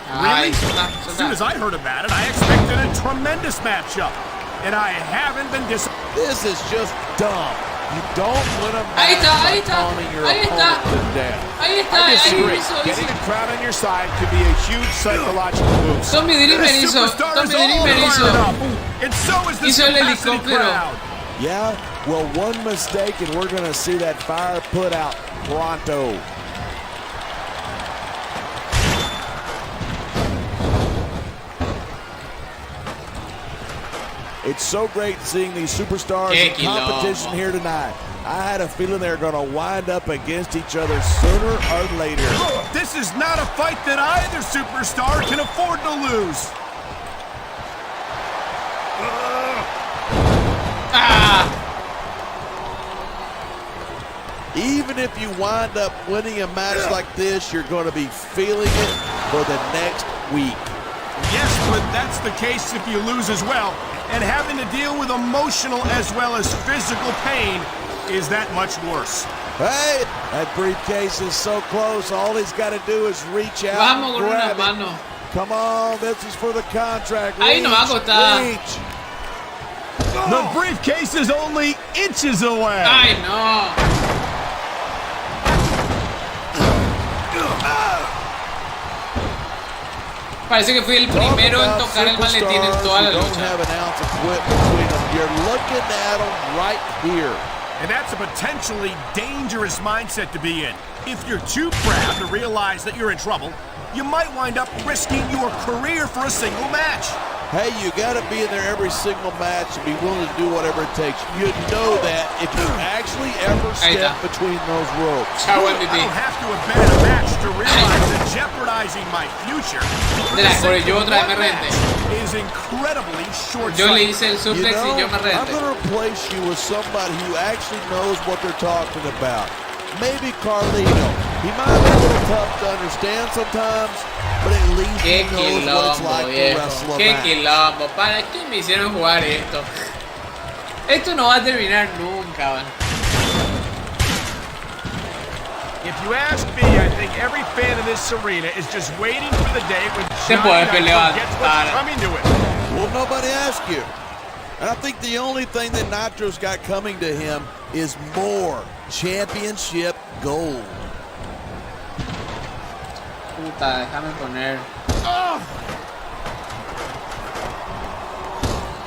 Really? As soon as I heard about it, I expected a tremendous matchup, and I haven't been disappointed. This is just dumb. You don't win a match by calling your opponent to death. I disagree. Getting a crowd on your side could be a huge psychological boost. Tommy Dreamer hizo. And so is this hizo el helicóptero. Yeah, well, one mistake and we're going to see that fire put out pronto. It's so great seeing these superstars in competition here tonight. I had a feeling they were going to wind up against each other sooner or later. This is not a fight that either superstar can afford to lose. Even if you wind up winning a match like this, you're going to be feeling it for the next week. Yes, but that's the case if you lose as well. And having to deal with emotional as well as physical pain is that much worse. Hey, that briefcase is so close. All he's got to do is reach out and grab it. Come on, this is for the contract. Reach. The briefcase is only inches away. I know. Parece que fui el primero en tocar el maletín en toda la lucha. You're looking at them right here. And that's a potentially dangerous mindset to be in. If you're too proud to realize that you're in trouble, you might wind up risking your career for a single match. Hey, you got to be in there every single match and be willing to do whatever it takes. You know that if you actually ever step between those ropes. I don't have to have been in a match to realize that jeopardizing my future is incredibly short-sighted. Yo le hice el suplex y yo me rente. I'm going to replace you with somebody who actually knows what they're talking about. Maybe Carlito. He might be a little tough to understand sometimes, but at least he knows what it's like to wrestle a match. Qué quilombo. ¿Para qué me hicieron jugar esto? Esto no va a terminar nunca, man. If you ask me, I think every fan of this arena is just waiting for the day when Johnny Nitro gets what's coming to it. Well, nobody asked you. And I think the only thing that Nitro's got coming to him is more championship gold. Puta, déjame poner.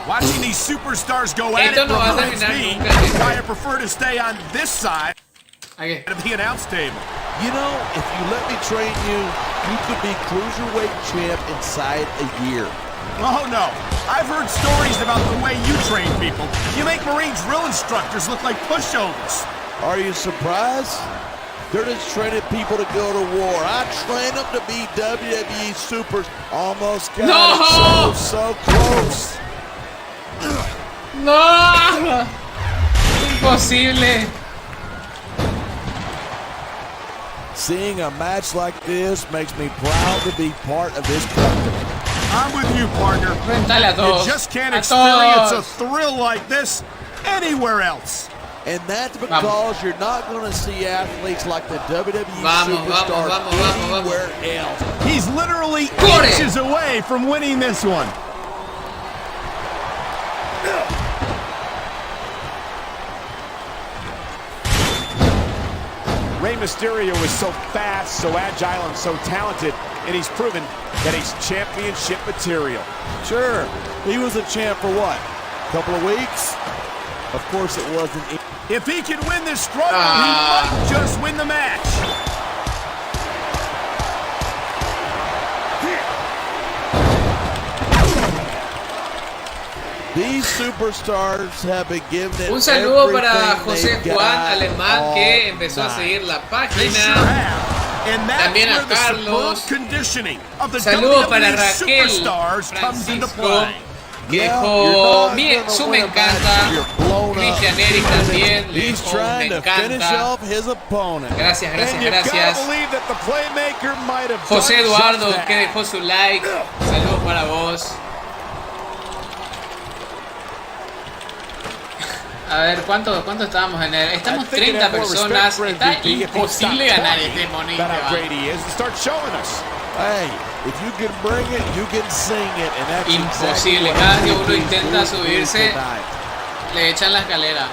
Watching these superstars go at it reminds me why I prefer to stay on this side of the announce table. You know, if you let me train you, you could be cruiserweight champ inside a year. Oh no, I've heard stories about the way you train people. You make Marine drill instructors look like pushovers. Are you surprised? They're just training people to go to war. I train them to be WWE supers. Almost got it. So close. No, imposible. Seeing a match like this makes me proud to be part of this company. I'm with you, partner. You just can't experience a thrill like this anywhere else. And that's because you're not going to see athletes like the WWE superstars anywhere else. He's literally inches away from winning this one. Rey Mysterio is so fast, so agile, and so talented, and he's proven that he's championship material. Sure, he was a champ for what? A couple of weeks? Of course it wasn't. If he can win this struggle, he might just win the match. These superstars have been given it. Un saludo para José Juan Alemán que empezó a seguir la página. También a Carlos. Saludos para Raquel Francisco que dejó su me encanta. Christian Eric también le dejó me encanta. Gracias, gracias, gracias. José Eduardo que dejó su like. Saludos para vos. A ver, ¿cuánto estábamos en el? Estamos 30 personas. Está imposible ganar este monito. Imposible. Cada que uno intenta subirse, le echan la escalera.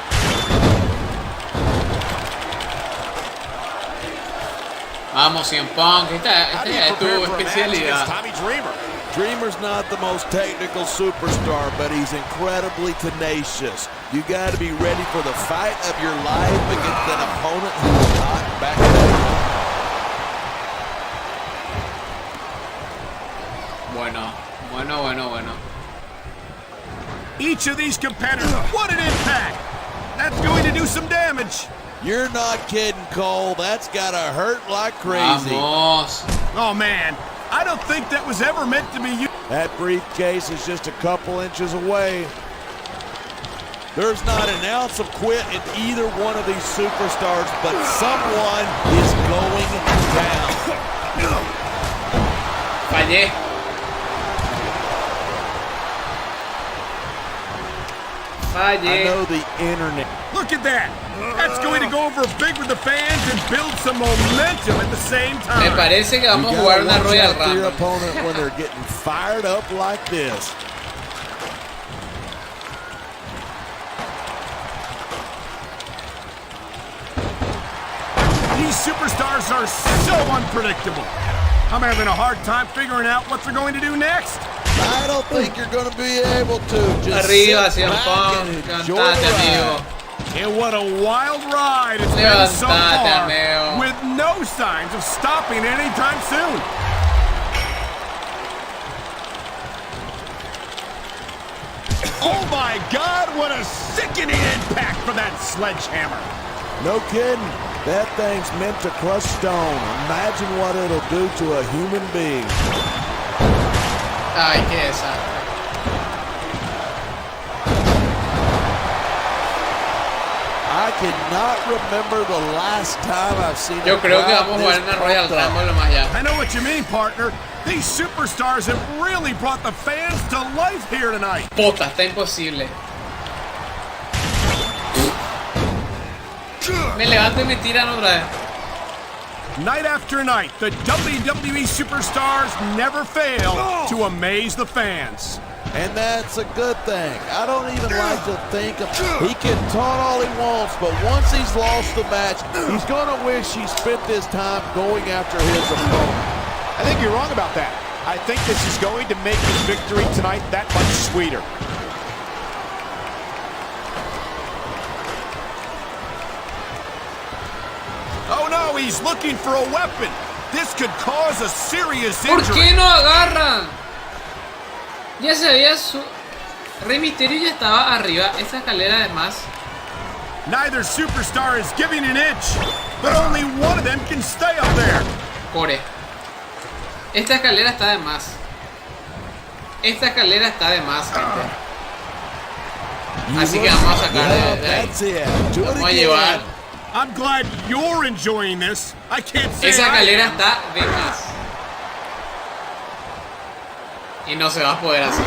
Vamos, CM Punk. Esta es tu especialidad. Dreamer's not the most technical superstar, but he's incredibly tenacious. You got to be ready for the fight of your life against an opponent who is not back down. Bueno. Each of these competitors, what an impact! That's going to do some damage. You're not kidding, Cole. That's got to hurt like crazy. Vamos. Oh, man. I don't think that was ever meant to be used. That briefcase is just a couple inches away. There's not an ounce of quit in either one of these superstars, but someone is going down. Fallé. I know the internet. Look at that. That's going to go over big with the fans and build some momentum at the same time. Me parece que vamos a jugar una Royal Rumble. Your opponent when they're getting fired up like this. These superstars are so unpredictable. I'm having a hard time figuring out what they're going to do next. I don't think you're going to be able to. Just arriba, CM Punk. Levantate, amigo. And what a wild ride it's been so far, with no signs of stopping anytime soon. Oh my God, what a sickening impact for that sledgehammer. No kidding. That thing's meant to crush stone. Imagine what it'll do to a human being. Ay, qué desastre. I cannot remember the last time I've seen. Yo creo que vamos a jugar una Royal Rumble lo más ya. I know what you mean, partner. These superstars have really brought the fans to life here tonight. Puta, está imposible. Me levanto y me tiran otra vez. Night after night, the WWE superstars never fail to amaze the fans. And that's a good thing. I don't even like to think of. He can taunt all he wants, but once he's lost the match, he's gonna wish he spent this time going after his opponent. I think you're wrong about that. I think this is going to make his victory tonight that much sweeter. Oh no, he's looking for a weapon. This could cause a serious ¿Por injury. qué no agarran? Ya se había su... Rey Mysterio ya estaba arriba. Esta escalera además. Neither superstar is giving an inch, but only one of them can stay up there. Core. Esta escalera está de más. Esta escalera está de más, gente. Así que vamos a sacar de ahí. Vamos a llevar. I'm glad you're enjoying this. I can't say Esa I escalera am. está de más. Y no se va a poder así.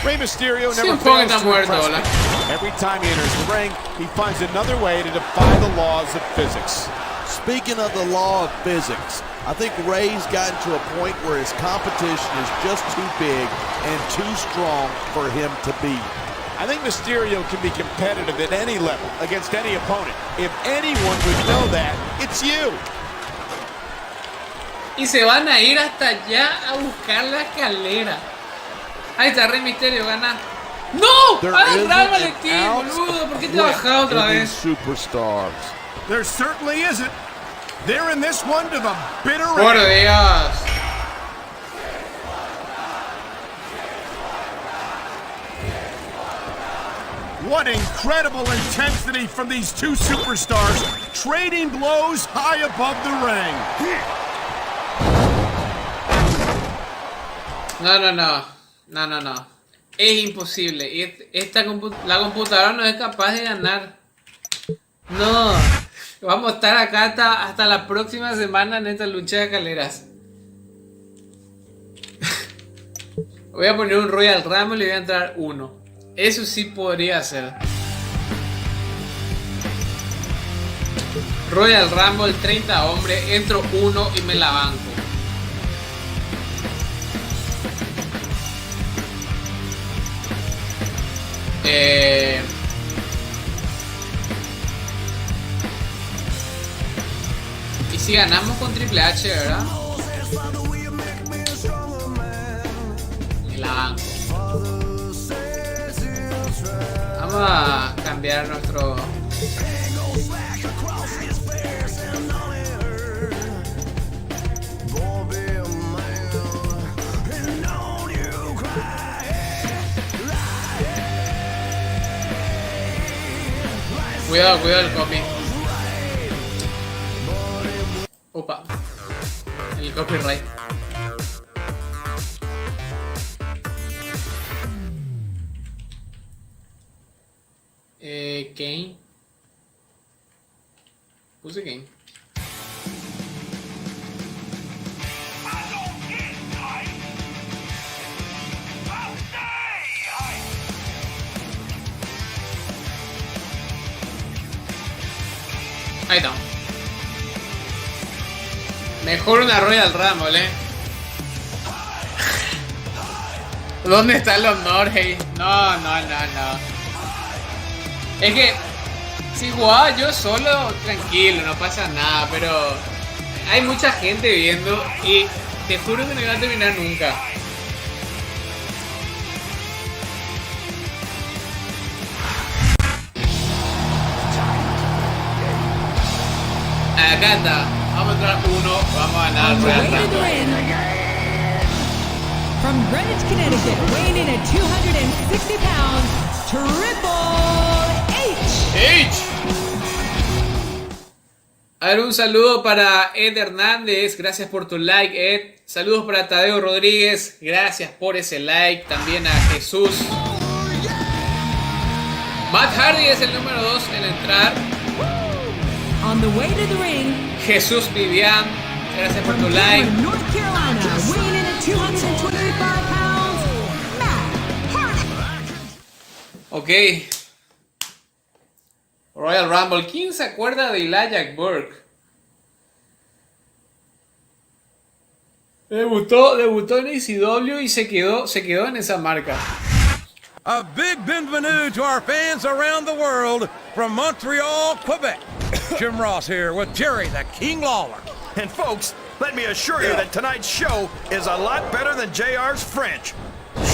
Rey Mysterio Sí, never un poco fails está to muerto, impress hola. me. Every time he enters the ring, he finds another way to defy the laws of physics. Speaking of the law of physics, I think Ray's gotten to a point where his competition is just too big and too strong for him to beat. I think Mysterio can be competitive at any level against any opponent. If anyone would know that, it's you. Y se van a ir hasta allá a buscar la escalera. Ahí está Rey Mysterio, gana. ¡No! There ¡Agarra isn't al an maletín, ounce boludo! of ¿Por qué te bajás otra in vez? these superstars. There certainly isn't. They're in this one to the bitter Por end. Dios. What incredible intensity from these two superstars, trading blows high above the ring. No. Es imposible. La computadora no es capaz de ganar. No. Vamos a estar acá hasta la próxima semana en esta lucha de escaleras. Voy a poner un Royal Rumble y voy a entrar uno. Eso sí podría ser. Royal Rumble 30 hombres, entro uno y me la banco. Y si ganamos con Triple H, ¿verdad? Me la banco. Vamos a cambiar nuestro... Cuidado el copy. Opa. El copyright. Kane. Puse Kane. Ahí está. Mejor una Royal Rumble, ¿Dónde está el honor, hey? No. Es que si jugaba yo solo, tranquilo, no pasa nada, pero hay mucha gente viendo y te juro que no iba a terminar nunca. Acá está, vamos a entrar uno, vamos a ganar On the Royal way to the Rumble. ring, From Greenwich, Connecticut, weighing in at 260 pounds, Triple H. A ver, un saludo para Ed Hernández, gracias por tu like, Ed. Saludos para Tadeo Rodríguez, gracias por ese like. También a Jesús. Matt Hardy es el número 2 en entrar. On the way to the ring, Jesús Vivian, gracias por tu like. North Carolina, weighing in at 225 pounds, Matt Hardy. Ok. Royal Rumble. ¿Quién se acuerda de Elias Burke? Debutó en ECW y se quedó en esa marca. A big bienvenue to our fans around the world from Montreal, Quebec. Jim Ross here with Jerry the King Lawler. And folks, let me assure you that tonight's show is a lot better than JR's French.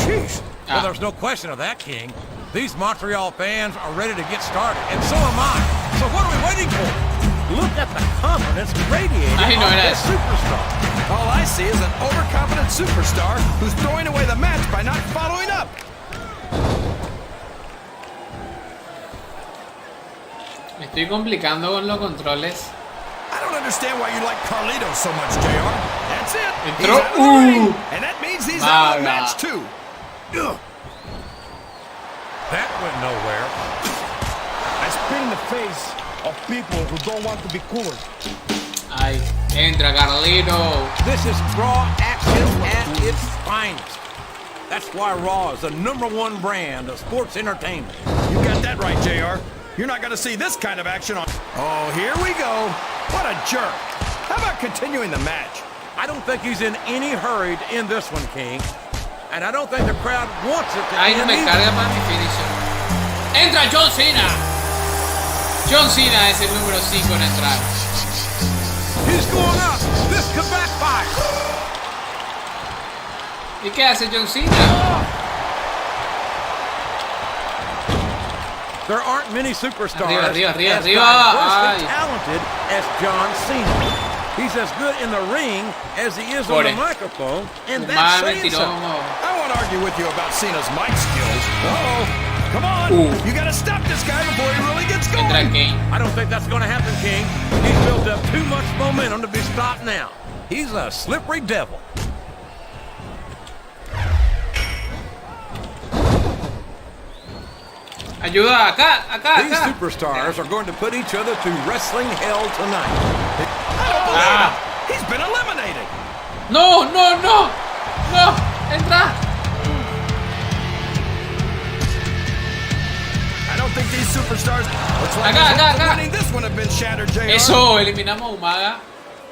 Sheesh. Well, there's no question of that, King. These Montreal fans are ready to get started, and so am I. So what are we waiting for? Look at the confidence radiating off this superstar. All I see is an overconfident superstar who's throwing away the match by not following up. Me estoy complicando con los controles. I don't understand why you like Carlito so much, JR. That's it. Entró. He's out of the ring, and that means he's out of the match too. Ugh. That went nowhere. I spit in the face of people who don't want to be cool. Ay, entra Carlito. This is Raw action at its finest. That's why Raw is the #1 brand of sports entertainment. You got that right, JR. You're not going to see this kind of action on... Oh, here we go. What a jerk. How about continuing the match? I don't think he's in any hurry to end this one, King. And I don't think the crowd wants it to Ay, no end me either. carga para mi finisher. Entra John Cena. John Cena es el número 5 en entrar. He's going up. This could backfire. ¿Y qué hace John Cena? There aren't many superstars Arriba. as diversely talented as John Cena. He's as good in the ring as he is on the microphone, and that's saying something. I won't argue with you about Cena's mic skills. Uh-oh. Come on. You got to stop this guy before he really gets going. Entra Kane. I don't think that's going to happen, King. He's built up too much momentum to be stopped now. He's a slippery devil. Ayuda, acá. These superstars are going to put each other through wrestling hell tonight. He's been eliminated. No. Entra. I don't think these superstars. Looks like acá. Winning this one have been shattered, JR. Eso, eliminamos a Umaga.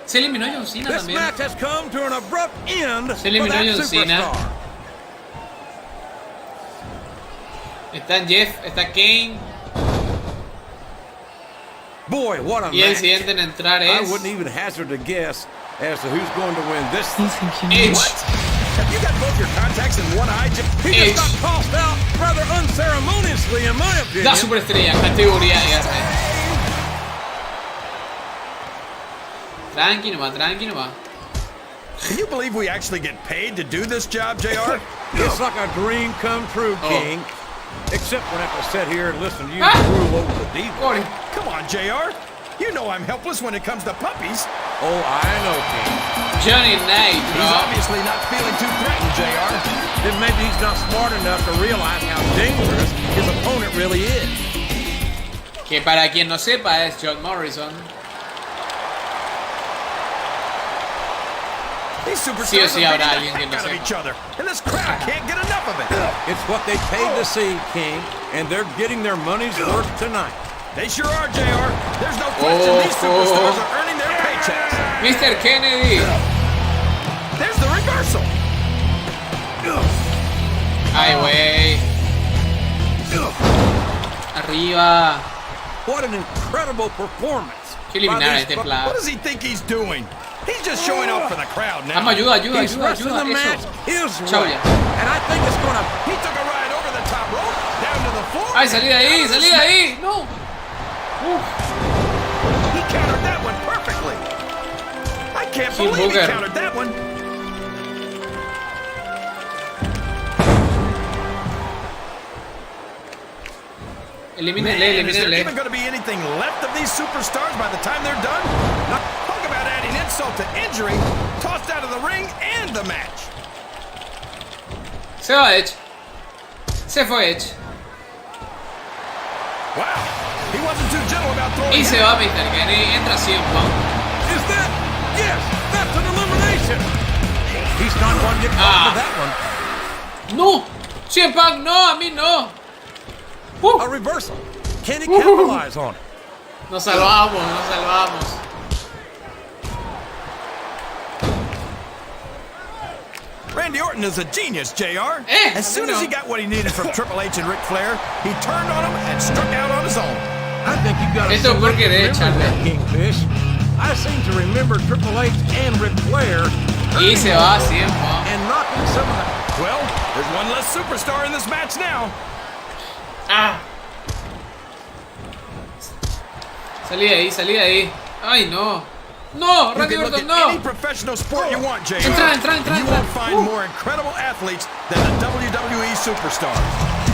Se eliminó John Cena This también. match has come to an abrupt end Se for eliminó that John Cena. superstar. Está Jeff, está Kane. Boy, what a Y el match. siguiente en entrar I es wouldn't even hazard a guess as to who's going to win this. You think you know me? Edge. Have you got both your contacts in one eye? He Edge. just got tossed out rather unceremoniously, in my opinion. La superestrella, categoría R. Tranqui nomás. Can you believe we actually get paid to do this job, JR? It's like a dream come true, Oh. King. Except when I have to sit here and listen to you drool over the diva. Corre. Come on, JR. You know I'm helpless when it comes to puppies. Oh, I know, King. Johnny Knight, He's bro. obviously not feeling too threatened, JR. Then maybe he's not smart enough to realize how dangerous his opponent really is. Que para quien no sepa es John Morrison. These superstars Sí o sí are habrá beating alguien que the no heck out of sepa. each other, and this crowd can't get enough of it. It's what they paid to see, King, and they're getting their money's worth tonight. They sure are, JR. There's no question these superstars are earning their paychecks. Mr. Kennedy. There's the reversal. Ay, güey. Arriba. What an incredible performance. Que eliminar a by este these plan. What does he think he's doing? He's just showing off for the crowd now. Vamos, ayuda. He's wrestling the match his Chao way. ya. And I think it's going to... He took a ride over the top rope, down to the floor. Ay, salí de ahí. No. He countered that one perfectly. I can't Sin believe he booger. countered that one. Elimínenle, Is there elimínenle. even going to be anything left of these superstars by the time they're done? Talk about adding insult to injury. Tossed out of the ring and the match. Se va Edge. Se fue Edge. Wow, he wasn't too gentle about throwing. Y se va Mr. Kenny. Entra CM Punk. Is that? Yes, that's an elimination. He's not going to get caught with that one. No. CM Punk, no. A mí no. A reversal. Can he capitalize on it? Nos salvamos, nos salvamos. Randy Orton is a genius, JR. As soon I as he got what he needed from Triple H and Ric Flair, he turned on him and struck out on his own. I think you got to Esto porque de echarle. Kingfish. I seem to remember Triple H and Ric Flair Y se va CM Punk. and knocking some of that. Well, there's one less superstar in this match now. Salí de ahí, salí de ahí. Ay, no. No, You Randy can look Orton, at any no. professional sport you want, JR. Entra, entra, entra, You entra. won't find more incredible athletes than the WWE superstars.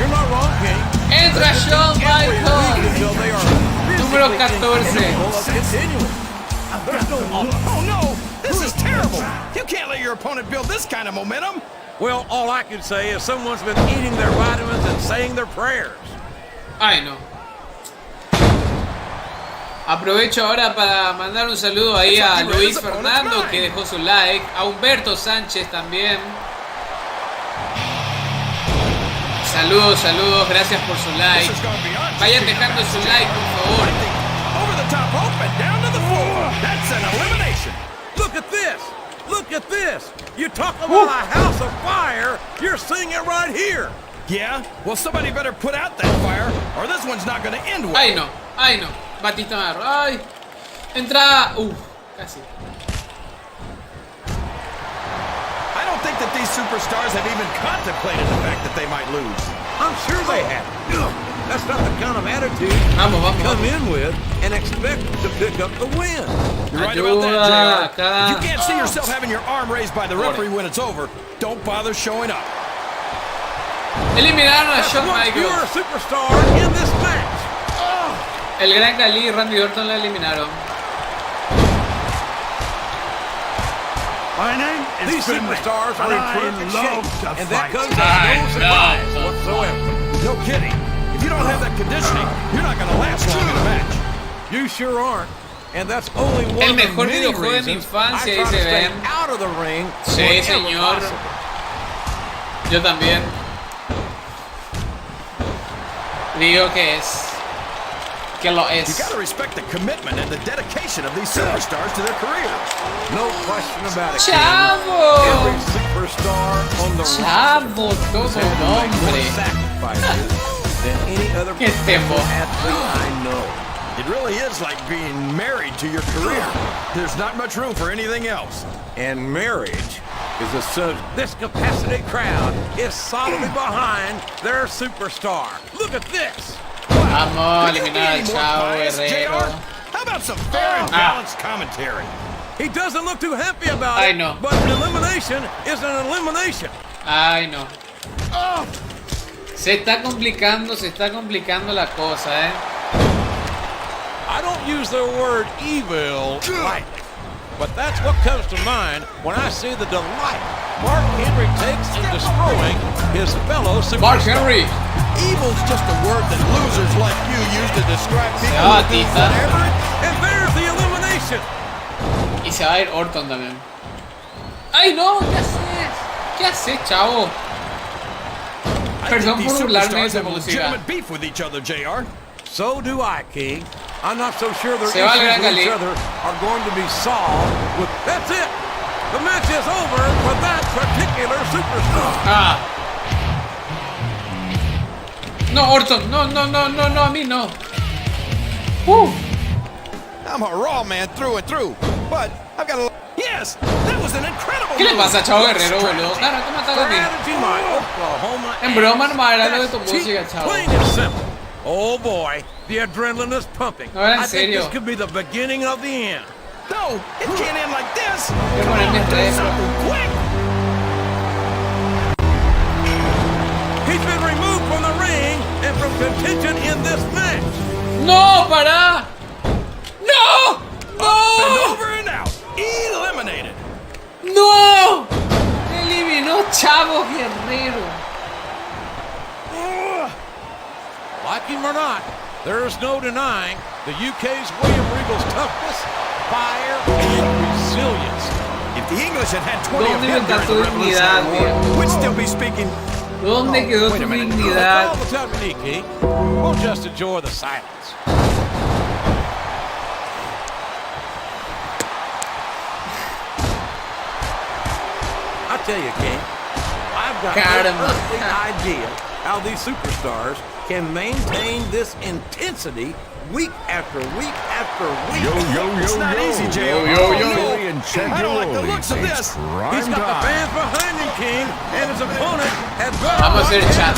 You're not wrong, King. Entra Shawn Michaels. Until they are Número 14. continuing. There's no Oh no, this is terrible. You can't let your opponent build this kind of momentum. Well, all I can say is someone's been eating their vitamins and saying their prayers. Ay, no. Aprovecho ahora para mandar un saludo ahí a Luis Fernando, que dejó su like. A Humberto Sánchez también. Saludos, saludos. Gracias por su like. Vayan dejando su like, por favor. Over the top rope and down to the floor. That's an elimination. Look at this. Look at this. You talk about a house of fire. You're seeing it right here. Yeah? Well, somebody better put out that fire, or this one's not going to end well. Ay, no. Ay, no. Batista me agarró. Ay. Entra. Casi. I don't think that these superstars have even contemplated the fact that they might lose. I'm sure they have. That's not the kind of attitude Vamos, vamos, you come vamos. in with and expect to pick up the win. You're right about that, JR. Acá. If you can't see yourself having your arm raised by the referee when it's over, don't bother showing up. Eliminaron a That's Shawn once you were a Michaels. superstar in this match. El Gran Cali y Randy Orton la eliminaron. My name is These superstars are in perfect shape, and that comes Ay, as no no. surprise whatsoever. No kidding. If you don't have that conditioning, you're not going to last long in a match. You sure aren't. And that's only one El of the mejor many videojuego de mi reasons infancia, I try to dice stay Ben. out of the ring Sí, whenever señor. possible. Yo también. Digo que es. Que lo You es. got to respect the commitment and the dedication of these superstars to their careers. No question about it. ¡Chavo! Every superstar on the Chavo, todo roster has more nombre. sacrifices than any other Qué tempo. athlete I know. It really is like being married to your career. There's not much room for anything else. And marriage is a subject. This capacity crowd is solidly behind their superstar. Look at this. Vamos a Could you be eliminar al any more Chavo biased, Guerrero. JR? How about some fair and balanced commentary? He doesn't look too happy about I it, know. but an elimination is an elimination. Ay, no. Se está complicando la cosa, I don't use the word evil lightly, but that's what comes to mind when I see the delight Mark Henry takes in destroying his fellow superstar. Mark Henry. Evil's just a word that losers like you use to describe people va, who do Tita. whatever. And there's the elimination. Y se va a ir Orton también. ¡Ay, no! ¿Qué haces? ¿Qué haces, Chavo? I Perdón think these por burlarme de superstars su have a música. legitimate beef with each other, JR. So do I, King. I'm not so sure their Se va el issues Gran with each Cali. other are going to be solved with... That's it. The match is over for that particular superstar. No, Orton. No, a mí no. I'm a Raw man through and through, but I've got a... Yes, that was an incredible ¿Qué le move. pasa a Chavo Guerrero, boludo? Claro, ¿cómo está la Strategy, my Oklahoma En broma, no me hagas ass. de tu música, Cheap, Chavo. plain and simple. Oh boy, the adrenaline is pumping. No, en I think serio. this could be the beginning of the end. No, it can't end like this. Voy a Come poner on, mis do redes. something quick. He's been removed from the ring, and from contention in this match. No, para. No. And No. over and out. Eliminated. No. Eliminó Chavo Guerrero. Like him or not, there is no denying the UK's William Regal's toughness, fire, and resilience. If the English had had 20 of ¿Dónde him está during tu the Revolutionary dignidad, War, viejo? we'd still be speaking. ¿Dónde quedó wait tu a minute. dignidad? All the time we need, King. We'll just enjoy the silence. I tell you, King, I've got no earthly idea how these superstars can maintain this intensity week after week after week. It's not easy, JR. I don't like the looks of this. He's got the fans behind him, King, and his opponent has Vamos a hacer chat.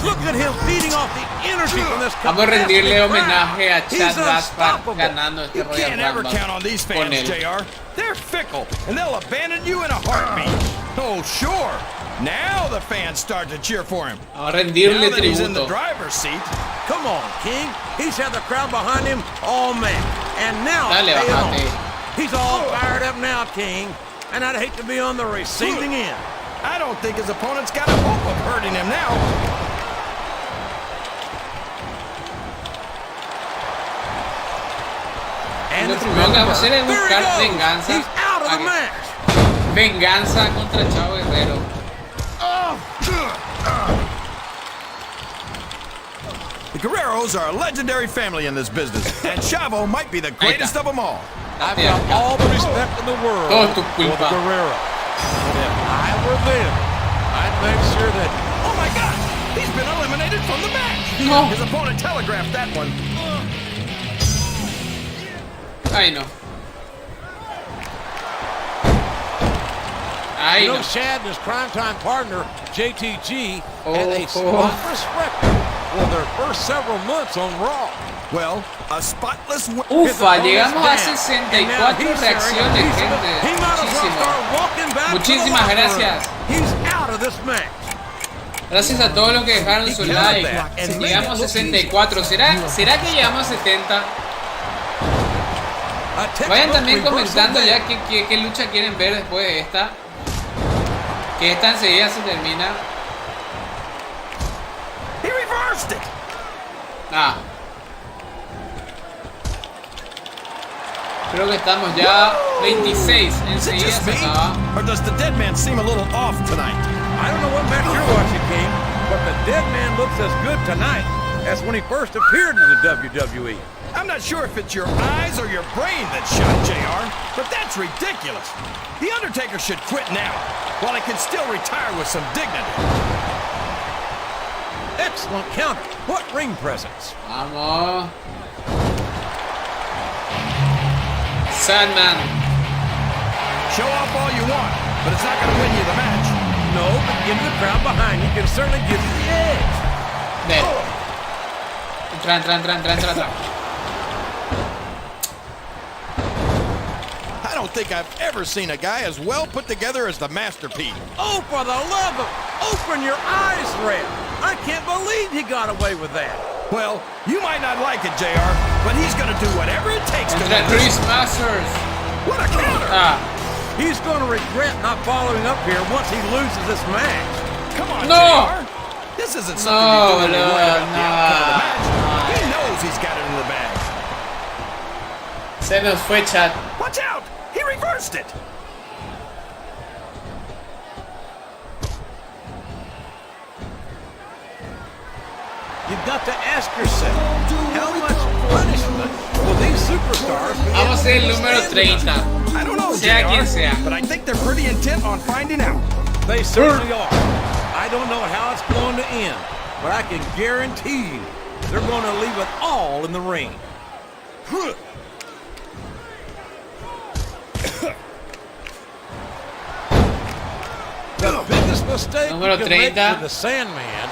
Look at him feeding off the energy from this. Vamos a rendirle homenaje a Chad Gaspar unstoppable. ganando este You Royal can't ever Rumble count on these con fans, él. JR. They're fickle, and they'll abandon you in a heartbeat. Oh, sure. Now the fans start to cheer for him. Vamos a rendirle Now that he's in the tributo. driver's seat. Come on, King. He's had the crowd behind him all match. And now, Dale, stay bajate. on. He's all fired up now, King. And I'd hate to be on the receiving end. I don't think his opponent's got a hope of hurting him now. And Lo it's primero que vamos a hacer es there he buscar goes. venganza. He's out of the Aquí. match. Venganza contra Chavo Guerrero. The Guerreros are a legendary family in this business, and Chavo might be the greatest of them all. I've got all the respect in the world Todo tu for the culpa. Guerrero. But if I were them, I'd make sure that Oh my God! He's been eliminated from the match. No. His opponent telegraphed that one. Ay, no. Ay, you know no. Shad and his primetime partner, JTG, Oh, had a oh. spotless record for their first several months on Raw. Well, a spotless win. Ufa, llegamos a 64 reacciones, gente. Muchísimo. Muchísimas gracias. He's out of this match. Gracias a todos los que dejaron su like. Si llegamos a 64, ¿será que llegamos a 70? Vayan también comentando ya qué lucha quieren ver después de esta. Que esta enseguida se termina. He reversed it. Ah. Creo que estamos ya 26. Is it Enseguida just se me, acaba. or does the dead man seem a little off tonight? I don't know what match you're watching, King, but the dead man looks as good tonight as when he first appeared in the WWE. I'm not sure if it's your eyes or your brain that shot JR, but that's ridiculous. The Undertaker should quit now, while he can still retire with some dignity. Excellent counter. What ring presence. Vamos. Sandman. Show off all you want, but it's not going to win you the match. No, but give the crowd behind you can certainly give you the edge. Ven. Entra. I don't think I've ever seen a guy as well put together as the Masterpiece. Oh, for the love of... Open your eyes, Red. I can't believe he got away with that. Well, you might not like it, JR, but he's going to do whatever it takes to Entra win Chris this. Masters. What a counter! Ah. He's going to regret not following up here once he loses this match. Come on, No. JR. This isn't something No, you do when you worry about the outcome of the no. match. He knows he's got it in the bag. Se nos fue, chat. Watch out! He reversed it! You've got to ask yourself, how much punishment will these superstars be Vamos a hacer el able to número stand 30. I don't know, Sea quien sea. JR, but I think they're pretty intent on finding out. They certainly are. I don't know how it's going to end, but I can guarantee you they're going to leave it all in the ring. The biggest mistake Número you can make 30. with the Sandman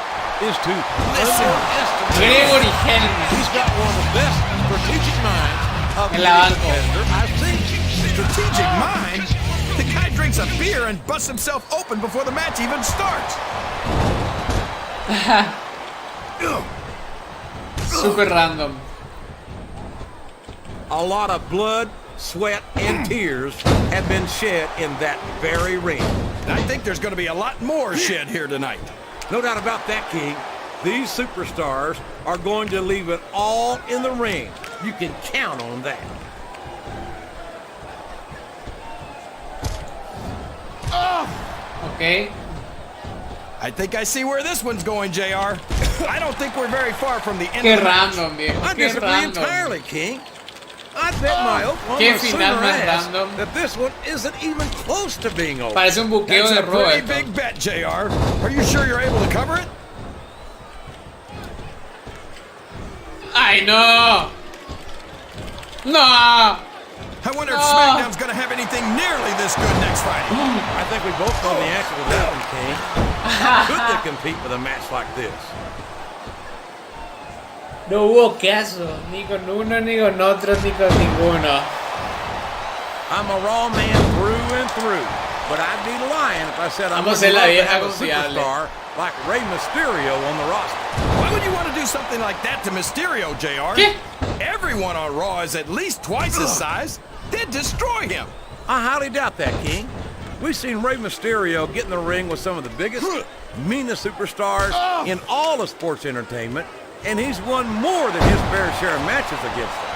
is to underestimate Gregory him. Helms. He's got one of the best strategic minds of En any la banco. competitor I've seen. Strategic mind? The guy drinks a beer and busts himself open before the match even starts. Super random. A lot of blood, sweat, and tears have been shed in that very ring. And I think there's going to be a lot more shed here tonight. No doubt about that, King. These superstars are going to leave it all in the ring. You can count on that. Okay. I think I see where this one's going, JR. I don't think we're very far from the end Qué of the match. random, viejo. I Qué disagree random. entirely, King. I bet my Qué Oklahoma final Sooner más ass random. that this one isn't even close to being over. Parece un buqueo That's de a pretty Roberto. big bet, JR. Are you sure you're able to cover it? ¡Ay, no! ¡No! I wonder if SmackDown's going to have anything nearly this good next Friday. I think we both know the answer to that one, King. How could they compete with a match like this? No hubo caso, ni con uno, ni con otro, ni con ninguno. I'm a Raw man through and through, but I'd be lying if I said I'm going Vamos a to ser la vieja have a confiable. superstar like Rey Mysterio on the roster. Why would you want to do something like that to Mysterio, JR? ¿Qué? Everyone on Raw is at least twice his size. They'd destroy him. I highly doubt that, King. We've seen Rey Mysterio get in the ring with some of the biggest, meanest superstars in all of sports entertainment, and he's won more than his fair share of matches against them.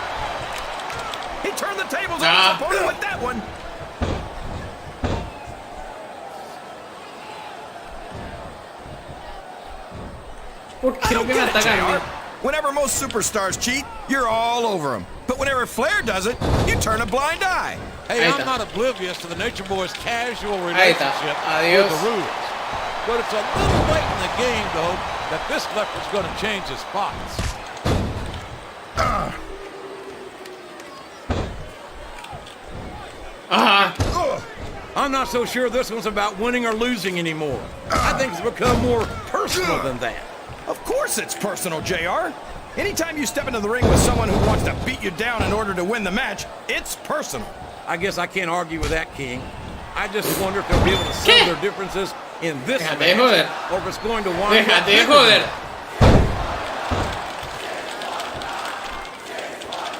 He turned the tables on his opponent with that one. ¿Por qué no me atacan a mí? Whenever most superstars cheat, you're all over them. But whenever Flair does it, you turn a blind eye. Hey, Ahí I'm está. not oblivious to the Nature Boy's casual Ahí está. relationship Adiós. with the rules. But it's a little late in the game, though, that this leopard's going to change his spots. I'm not so sure this one's about winning or losing anymore. I think it's become more personal than that. Of course it's personal, JR. Anytime you step into the ring with someone who wants to beat you down in order to win the match, it's personal. I guess I can't argue with that, King. I just wonder if they'll be able to settle their differences in this Déjate de match, joder. or if it's going to wind up Déjate de bigger. joder.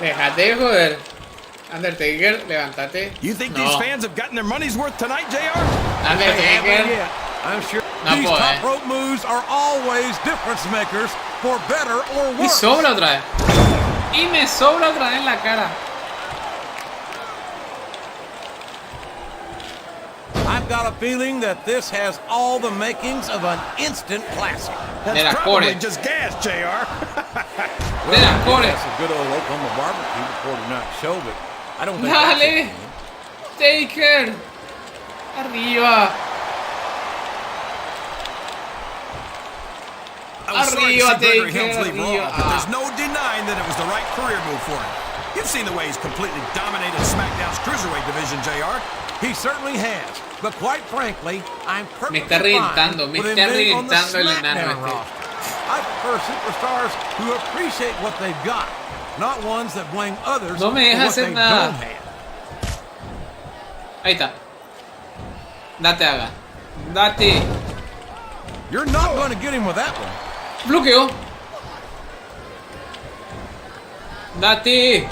Déjate de joder. Undertaker, levántate. You think No. these fans have gotten their money's worth tonight, JR? They haven't Undertaker. yet. I'm sure No these puedo, top rope moves are always difference makers, for better or Y worse. sobra otra vez. Y me sobra otra vez en la cara. I've got a feeling that this has all the makings of an instant classic. De That's la probably core. just gas, JR. De la core. That's a good old Oklahoma barbecue before tonight's show, but I don't think that's Dale. it. Taker. Arriba. I'm sorry to Arriba, see Gregory Taker, Helms leave arriba. Raw, but there's no denying that it was the right career move for him. You've seen the way he's completely dominated SmackDown's cruiserweight division, JR. He certainly has, but quite frankly, I'm perfectly está reventando, fine me with him está being on the reventando el enano SmackDown este. roster. I prefer superstars who appreciate what they've got, not ones that blame others No me for deja what hacer they nada. don't have. Ahí está. Date, haga. Date. You're not going to get him with that one. Bloqueo. Date.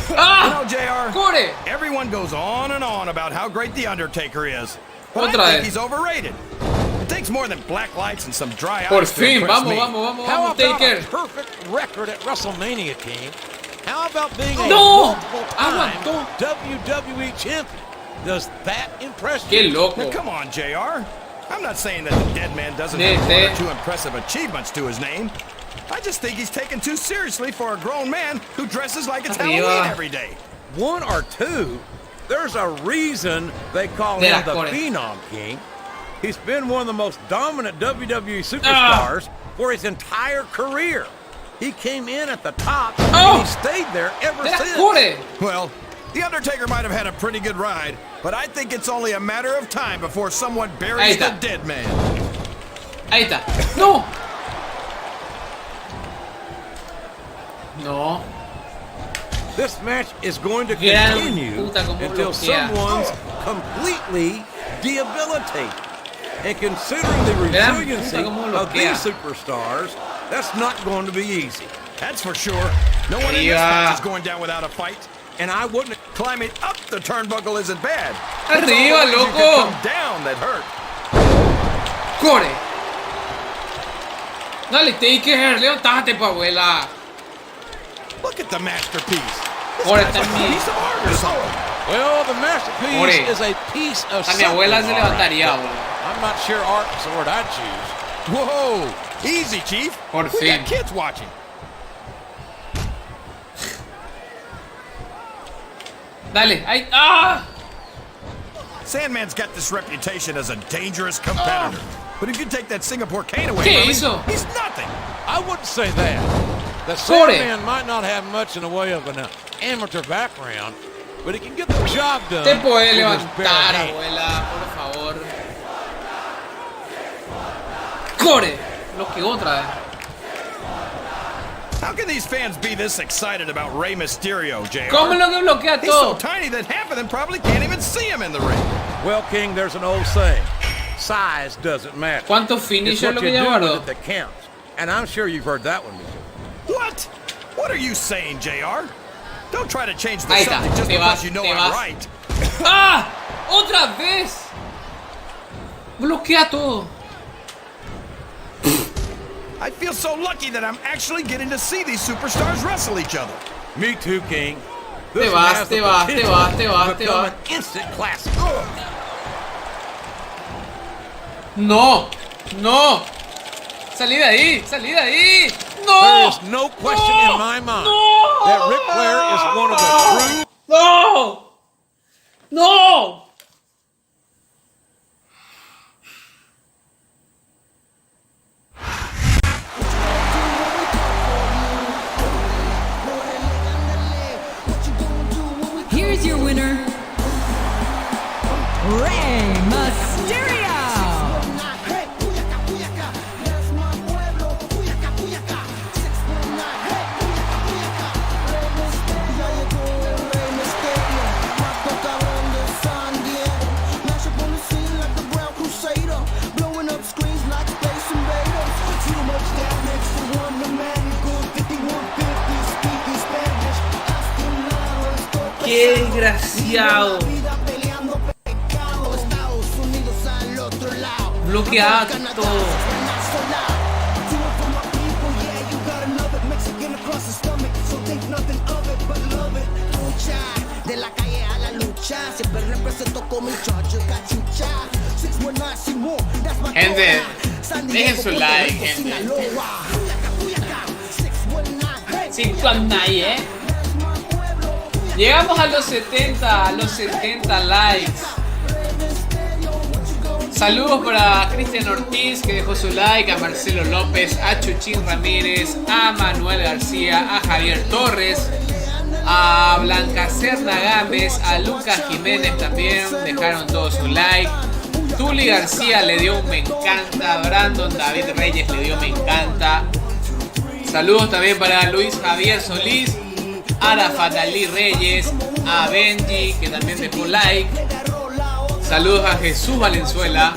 You ¡Ah! know, JR, ¡Core! everyone goes on and on about how great The Undertaker is. But Otra I think vez. he's overrated. It takes more than black lights and some dry Por ice to fin, impress vamos, me. vamos, vamos, How vamos, about Taker. a perfect record at WrestleMania, King? How about being a No! multiple-time Aguantó. WWE champion? Does that impress Qué you? Now, loco. come on, JR. I'm not saying that the dead man doesn't have Nete. one or two impressive achievements to his name. I just think he's taken too seriously for a grown man who dresses like it's Arriba. Halloween every day. One or two? There's a reason they call De him la the Core. Phenom King. He's been one of the most dominant WWE superstars for his entire career. He came in at the top and he stayed there ever De la since. Core. Well, The Undertaker might have had a pretty good ride, but I think it's only a matter of time before someone buries Ahí the está. dead man. Ahí está. ¡No! No. This match is going to Gran continue puta, cómo until bloquea. someone's completely debilitated. And considering the Gran resiliency puta, cómo of bloquea. these superstars, That's not going to be easy. That's for sure. No one in this match is going down without a fight. And I wouldn't. Climbing up the turnbuckle isn't bad. Arriba, loco. Come down that hurt. Corre. Dale, Taker, levantate, pa' abuela. Look at the masterpiece. Corre también. Piece of art or something. Well, the masterpiece is a piece of something. A mi abuela se levantaría, boludo. I'm not sure art is the word I'd choose. Whoa, easy, Chief. Por we fin. got kids watching. Dale, ay, ah! Sandman's got this reputation as a dangerous competitor. But if you take that Singapore cane away ¿Qué from hizo? him, he's nothing. I wouldn't say that. The Sandman might not have much in the way of an amateur background, but he can get the job done. Te puede levantar, abuela, por favor. Corre. Lo que otra vez. How can these fans be this excited about Rey Mysterio, JR? ¿Cómo lo que bloquea He's so todo? tiny that half of them probably can't even see him in the ring. Well, King, there's an old saying. Size doesn't matter. ¿Cuántos finishes lo que ya guardó? That counts. And I'm sure you've heard that one before. What? What are you saying, JR? Don't try to change the Ahí está, subject just te because vas, you know te I'm vas. right. ¡Ah! ¡Otra vez! Bloquea todo. I feel so lucky that I'm actually getting to see these superstars wrestle each other. Me too, King. Te vas, te vas, te vas, te vas, te vas. An instant classic. No, no. Salí de ahí, salí de ahí. No. There is no question in my mind that Ric Flair is one of the true. No. No. Here's your winner, Rey Mysterio. Qué desgraciado. Bloquea todo. De la calle a la lucha, siempre represento con mi chocho cachucha. Gente, dejen su like, gente. 59, Llegamos a los 70 likes. Saludos para Cristian Ortiz, que dejó su like, a Marcelo López, a Chuchín Ramírez, a Manuel García, a Javier Torres, a Blanca Serna Gámez, a Lucas Jiménez también dejaron todos su like. Tuli García le dio un me encanta, Brandon David Reyes le dio me encanta. Saludos también para Luis Javier Solís, Arafat Ali Reyes, a Benji, que también dejó like. Saludos a Jesús Valenzuela.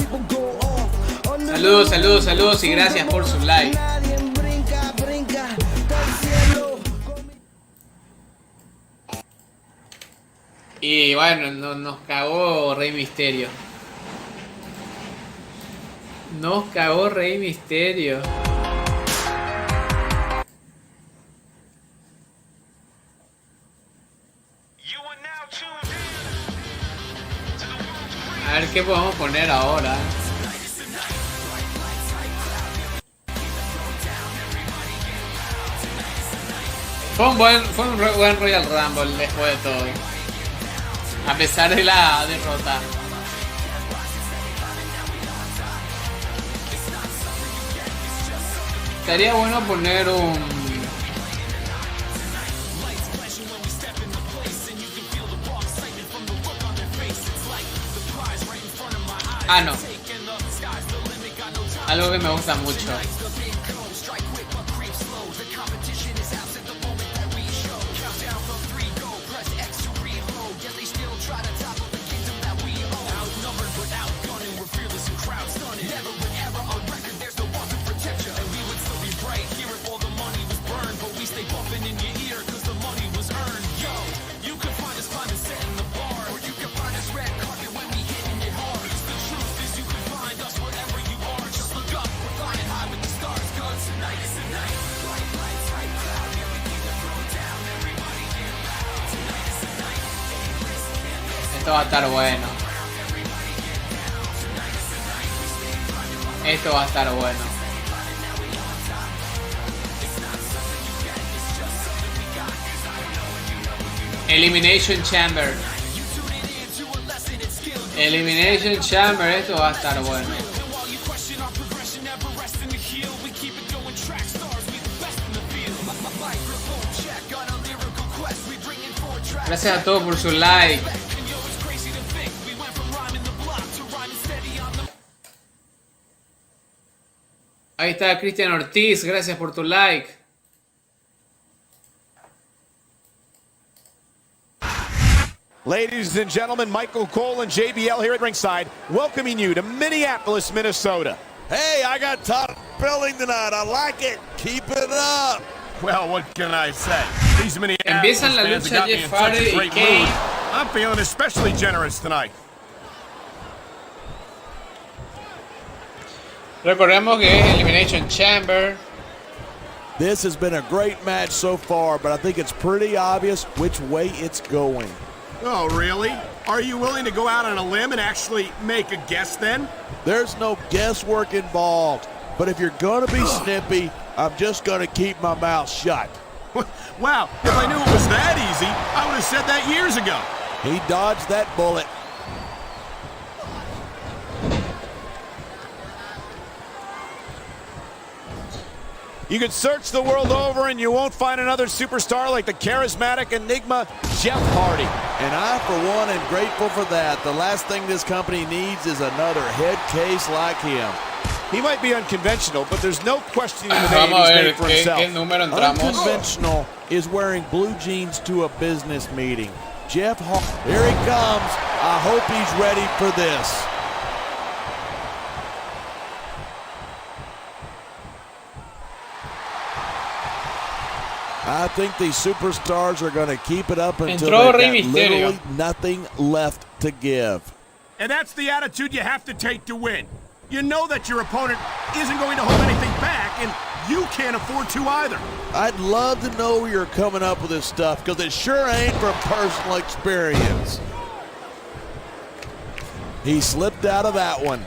Saludos y gracias por su like. Y bueno, nos cagó Rey Mysterio. Nos cagó Rey Mysterio. A ver qué podemos poner ahora. Fue un buen Royal Rumble después de todo. A pesar de la derrota. Estaría bueno poner un... Ah, no. Algo que me gusta mucho. Esto va a estar bueno. Esto va a estar bueno. Elimination Chamber. Elimination Chamber. Esto va a estar bueno. Gracias a todos por su like. Ahí está Cristian Ortiz, gracias por tu like. Ladies and gentlemen, Michael Cole and JBL here at ringside, welcoming you to Minneapolis, Minnesota. Hey, I got top billing tonight. I like it. Keep it up. Well, what can I say? These Empiezan la lucha Jeff Hardy y Kane. I'm feeling especially generous tonight. Recordemos que es Elimination Chamber. This has been a great match so far, but I think it's pretty obvious which way it's going. Oh, really? Are you willing to go out on a limb and actually make a guess then? There's no guesswork involved, but if you're gonna be snippy, I'm just gonna keep my mouth shut. Wow, if I knew it was that easy, I would have said that years ago. He dodged that bullet. You could search the world over and you won't find another superstar like the charismatic enigma Jeff Hardy. And I, for one, am grateful for that. The last thing this company needs is another head case like him. He might be unconventional, but there's no questioning the name he's made for himself. Unconventional is wearing blue jeans to a business meeting. Jeff Hardy, here he comes. I hope he's ready for this. I think these superstars are going to keep it up until they've got literally nothing left to give. And that's the attitude you have to take to win. You know that your opponent isn't going to hold anything back, and you can't afford to either. I'd love to know where you're coming up with this stuff, because it sure ain't from personal experience. He slipped out of that one.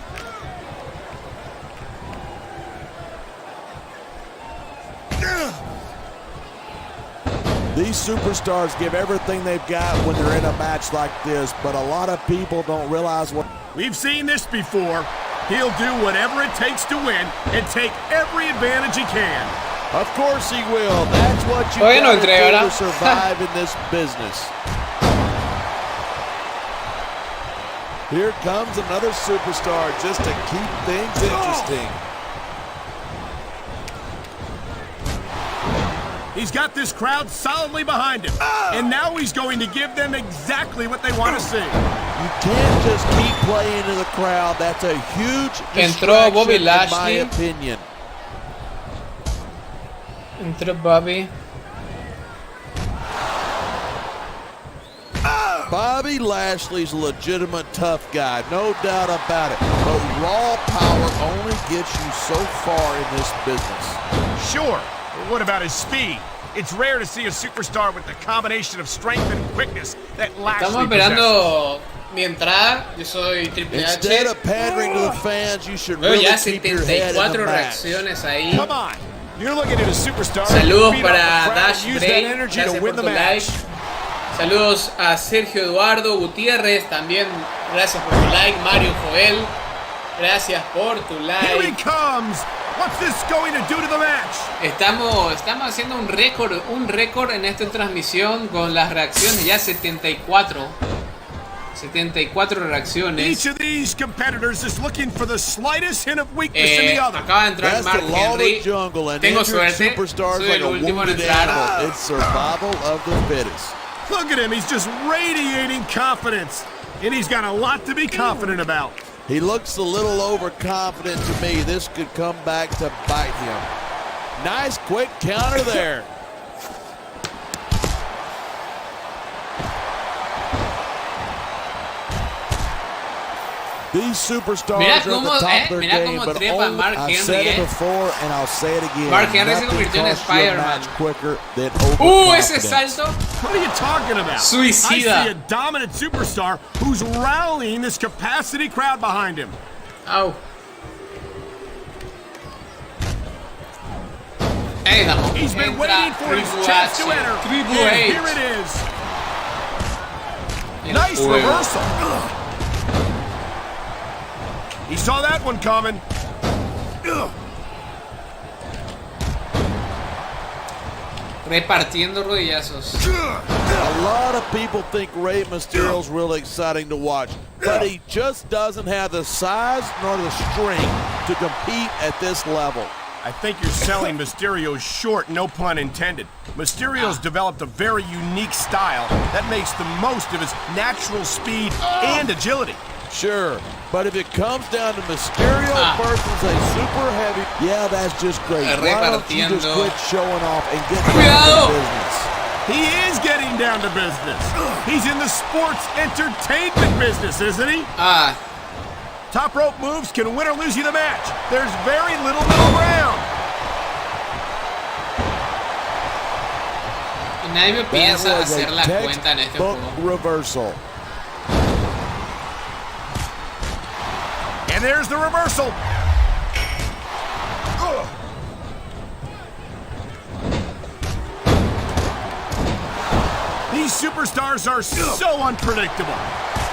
These superstars give everything they've got when they're in a match like this, but a lot of people don't realize what... We've seen this before. He'll do whatever it takes to win and take every advantage he can. Of course he will. That's what you got to do to survive in this business. Here comes another superstar just to keep things interesting. He's got this crowd solidly behind him, and now he's going to give them exactly what they want to see. You can't just keep playing to the crowd. That's a huge distraction, in my opinion. Entró Bobby. Bobby Lashley's a legitimate tough guy, no doubt about it. But raw power only gets you so far in this business. Sure, but what about his speed? It's rare to see a superstar with the combination of strength and quickness that Lashley possesses. Mi entrada, yo soy Triple H. Instead of pandering to the fans, you should really keep your head in the match. Reacciones ahí. Come on, you're looking at a superstar. Saludos para Dash Break, gracias por tu like. Saludos a Sergio Eduardo Gutiérrez, también gracias por tu like. Mario Joel, gracias por tu like. Here he comes. What's this going to do to the match? Estamos haciendo un récord en esta transmisión con las reacciones, ya 74 reacciones. Each of these competitors is looking for the slightest hint of weakness in the other. Acaba de entrar Mark Henry. Tengo suerte. Soy el último en entrar. It's survival of the fittest. Look at him, he's just radiating confidence. And he's got a lot to be confident about. He looks a little overconfident to me. This could come back to bite him. Nice quick counter there. These superstars Mira are at the cómo, top of their mira game, cómo but trepa only, Mark I've said Henry, it before and I'll say it again. Mark Henry se Nothing convirtió en costs you a Spider-Man. match quicker than overconfidence. Ese salto. What are you talking about? Suicida. I see a dominant superstar who's rallying this capacity crowd behind him. Au. Hey, damos. He's been waiting for his chance to enter. And here it is. Nice reversal. He saw that one coming. Repartiendo rodillazos. A lot of people think Rey Mysterio's really exciting to watch, but he just doesn't have the size nor the strength to compete at this level. I think you're selling Mysterio short, no pun intended. Mysterio's developed a very unique style that makes the most of his natural speed and agility. Sure, but if it comes down to Mysterio versus a super heavy, yeah, that's just great. Why don't you just quit showing off and get down to business? He is getting down to business. He's in the sports entertainment business, isn't he? Top rope moves can win or lose you the match. There's very little middle ground. Y nadie me piensa hacer la cuenta en este juego. Reversal. And there's the reversal. These superstars are so unpredictable.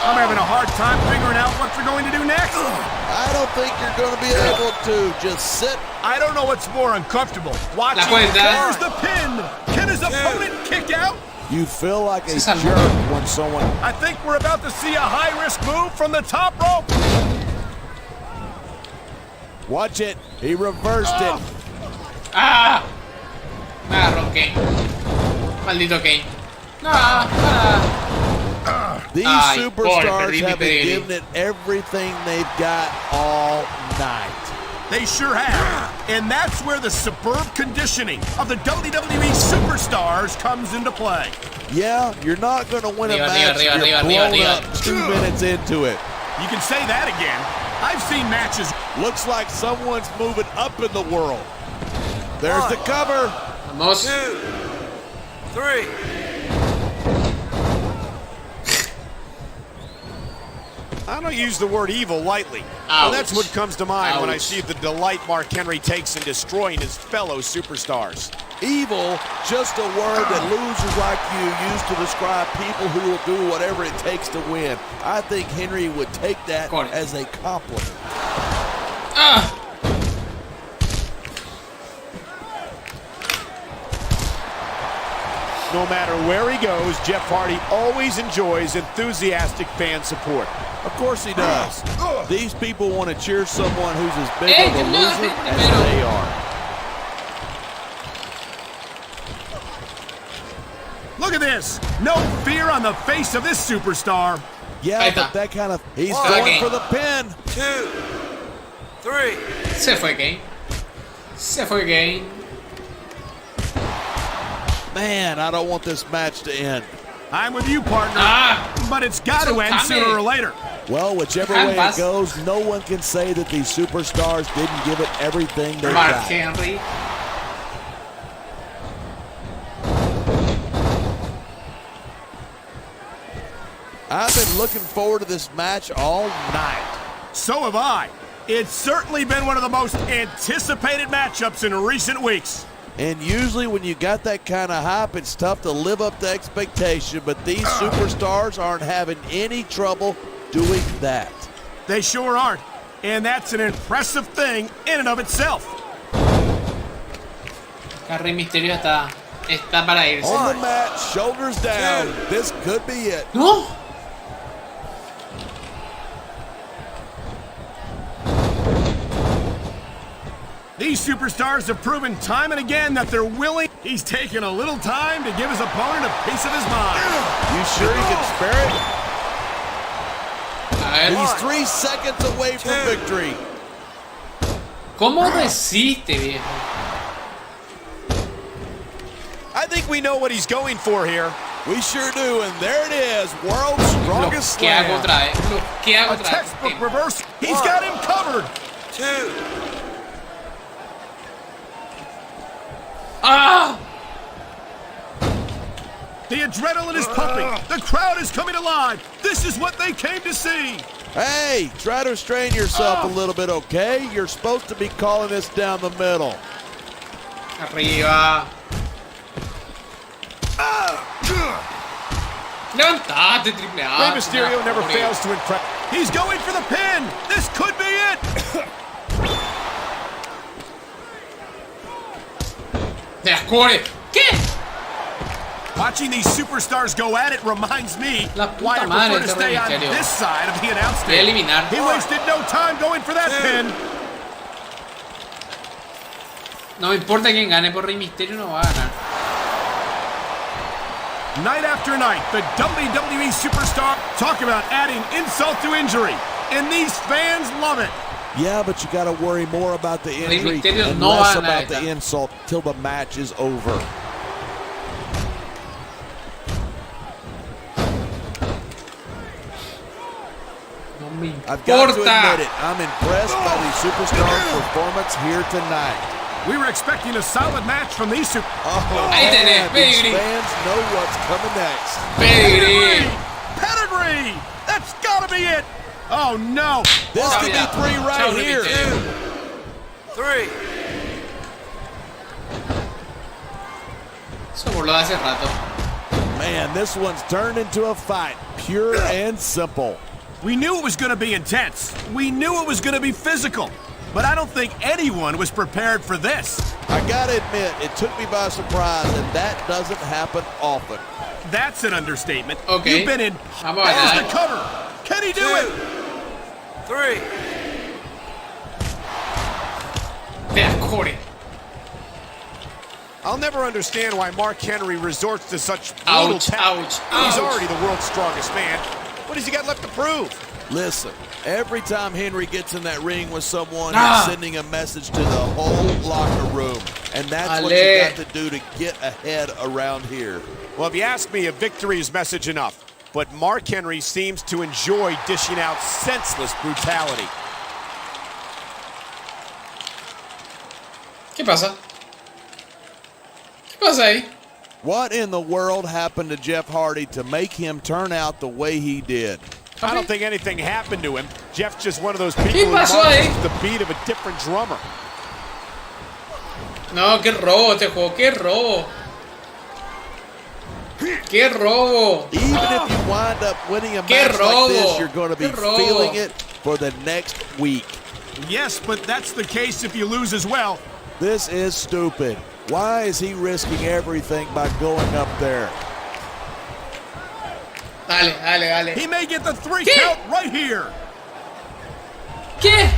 I'm having a hard time figuring out what they're going to do next. I don't think you're going to be able to. Just sit. I don't know what's more uncomfortable. Watching. There's the pin. Can his opponent kick out? You feel like a jerk when someone... I think we're about to see a high-risk move from the top rope. Watch it. He reversed it. Me agarró Kane. Maldito Kane. These superstars have been giving it everything they've got all night. They sure have. And that's where the superb conditioning of the WWE superstars comes into play. Yeah, you're not going to win a match if you're blown up 2 minutes into it. You can say that again. I've seen matches. Looks like someone's moving up in the world. There's the cover. 1, 2, 3. I don't use the word evil lightly. Well, that's what comes to mind when I see the delight Mark Henry takes in destroying his fellow superstars. Evil, just a word that losers like you use to describe people who will do whatever it takes to win. I think Henry would take that as a compliment. No matter where he goes, Jeff Hardy always enjoys enthusiastic fan support. Of course he does. These people want to cheer someone who's as big of a loser as they are. Look at this. No fear on the face of this superstar. Yeah, but that kind of... He's going for the pin. 2, 3. Se fue Kane. Se fue Kane. Man, I don't want this match to end. I'm with you, partner. But it's got to end sooner or later. Well, whichever way it goes, no one can say that these superstars didn't give it everything they got. Mark Henry. I've been looking forward to this match all night. So have I. It's certainly been one of the most anticipated matchups in recent weeks. And usually when you got that kind of hype, it's tough to live up to expectation, but these superstars aren't having any trouble doing that. They sure aren't. And that's an impressive thing in and of itself. Rey Mysterio está para irse. On the mat, shoulders down. This could be it. No. These superstars have proven time and again that they're willing. He's taken a little time to give his opponent a piece of his mind. You sure he can spare it? He's 3 seconds away from victory. ¿Cómo resiste, viejo? I think we know what he's going for here. We sure do, and there it is, world's strongest slam. A textbook reverse. He's got him covered. 2. Ah! The adrenaline is pumping. The crowd is coming alive. This is what they came to see. Hey, try to restrain yourself a little bit, okay? You're supposed to be calling this down the middle. Arriba. Levantate, Triple H. Rey Mysterio never fails to impress. He's going for the pin. This could be it. ¿Qué? Watching these superstars go at it reminds me why I prefer to stay on this side of the announce table. He wasted no time going for that pin. No me importa quién gane, por Rey Mysterio no va a ganar. Night after night, the WWE superstar talk about adding insult to injury, and these fans love it. Yeah, but you got to worry more about the injury and less about the insult till the match is over. I've got to admit it, I'm impressed by the superstar's performance here tonight. We were expecting a solid match from these super... These fans know what's coming next. Pedigree! That's gotta be it! Oh no! This could be 3 right here. 2, 3. Eso por lo de hace rato. Man, this one's turned into a fight, pure and simple. We knew it was going to be intense. We knew it was going to be physical. But I don't think anyone was prepared for this. I gotta admit, it took me by surprise, and that doesn't happen often. That's an understatement. Okay. You've been in. How about that? The cover. Can he do it? 3. I'll never understand why Mark Henry resorts to such brutal tactics. He's already the world's strongest man. What has he got left to prove? Listen, every time Henry gets in that ring with someone, he's sending a message to the whole locker room. And that's what you got to do to get ahead around here. Well, if you ask me, a victory is message enough. But Mark Henry seems to enjoy dishing out senseless brutality. ¿Qué pasa? ¿Qué pasa ahí? What in the world happened to Jeff Hardy to make him turn out the way he did? I don't think anything happened to him. Jeff's just one of those people who marches the beat of a different drummer. No, qué robo este juego, qué robo. Qué robo. Even if you wind up winning a match like this, you're going to be feeling it for the next week. Yes, but that's the case if you lose as well. This is stupid. Why is he risking everything by going up there? Dale, dale, dale. He may get the 3 count right here. ¿Qué?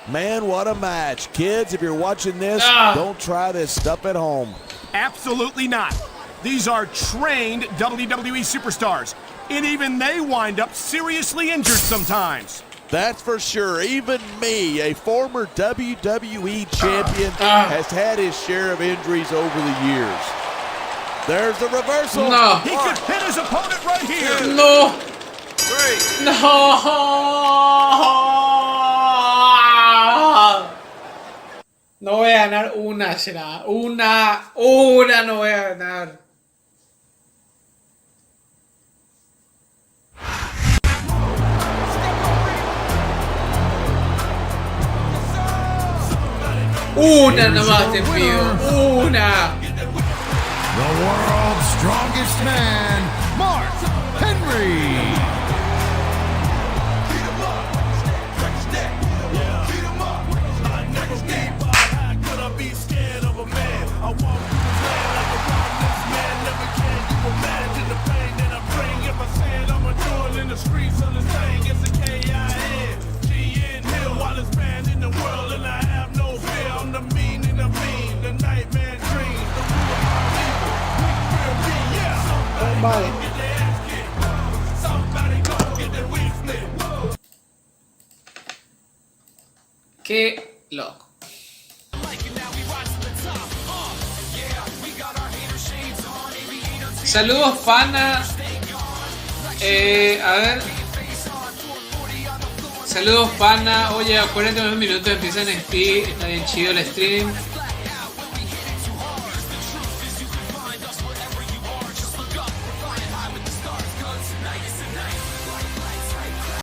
Man, what a match. Kids, if you're watching this, don't try this stuff at home. Absolutely not. These are trained WWE superstars, and even they wind up seriously injured sometimes. That's for sure. Even me, a former WWE champion, has had his share of injuries over the years. There's the reversal. No. He could hit his opponent right here. No. 3. No. No voy a ganar una, será. Una no voy a ganar. Una nomás te pido. Una. The world's strongest man, Mark Henry. Vale. Qué loco. Saludos, pana. A ver. Saludos, pana. Oye, a 49 minutos empieza en speed. Está bien chido el stream.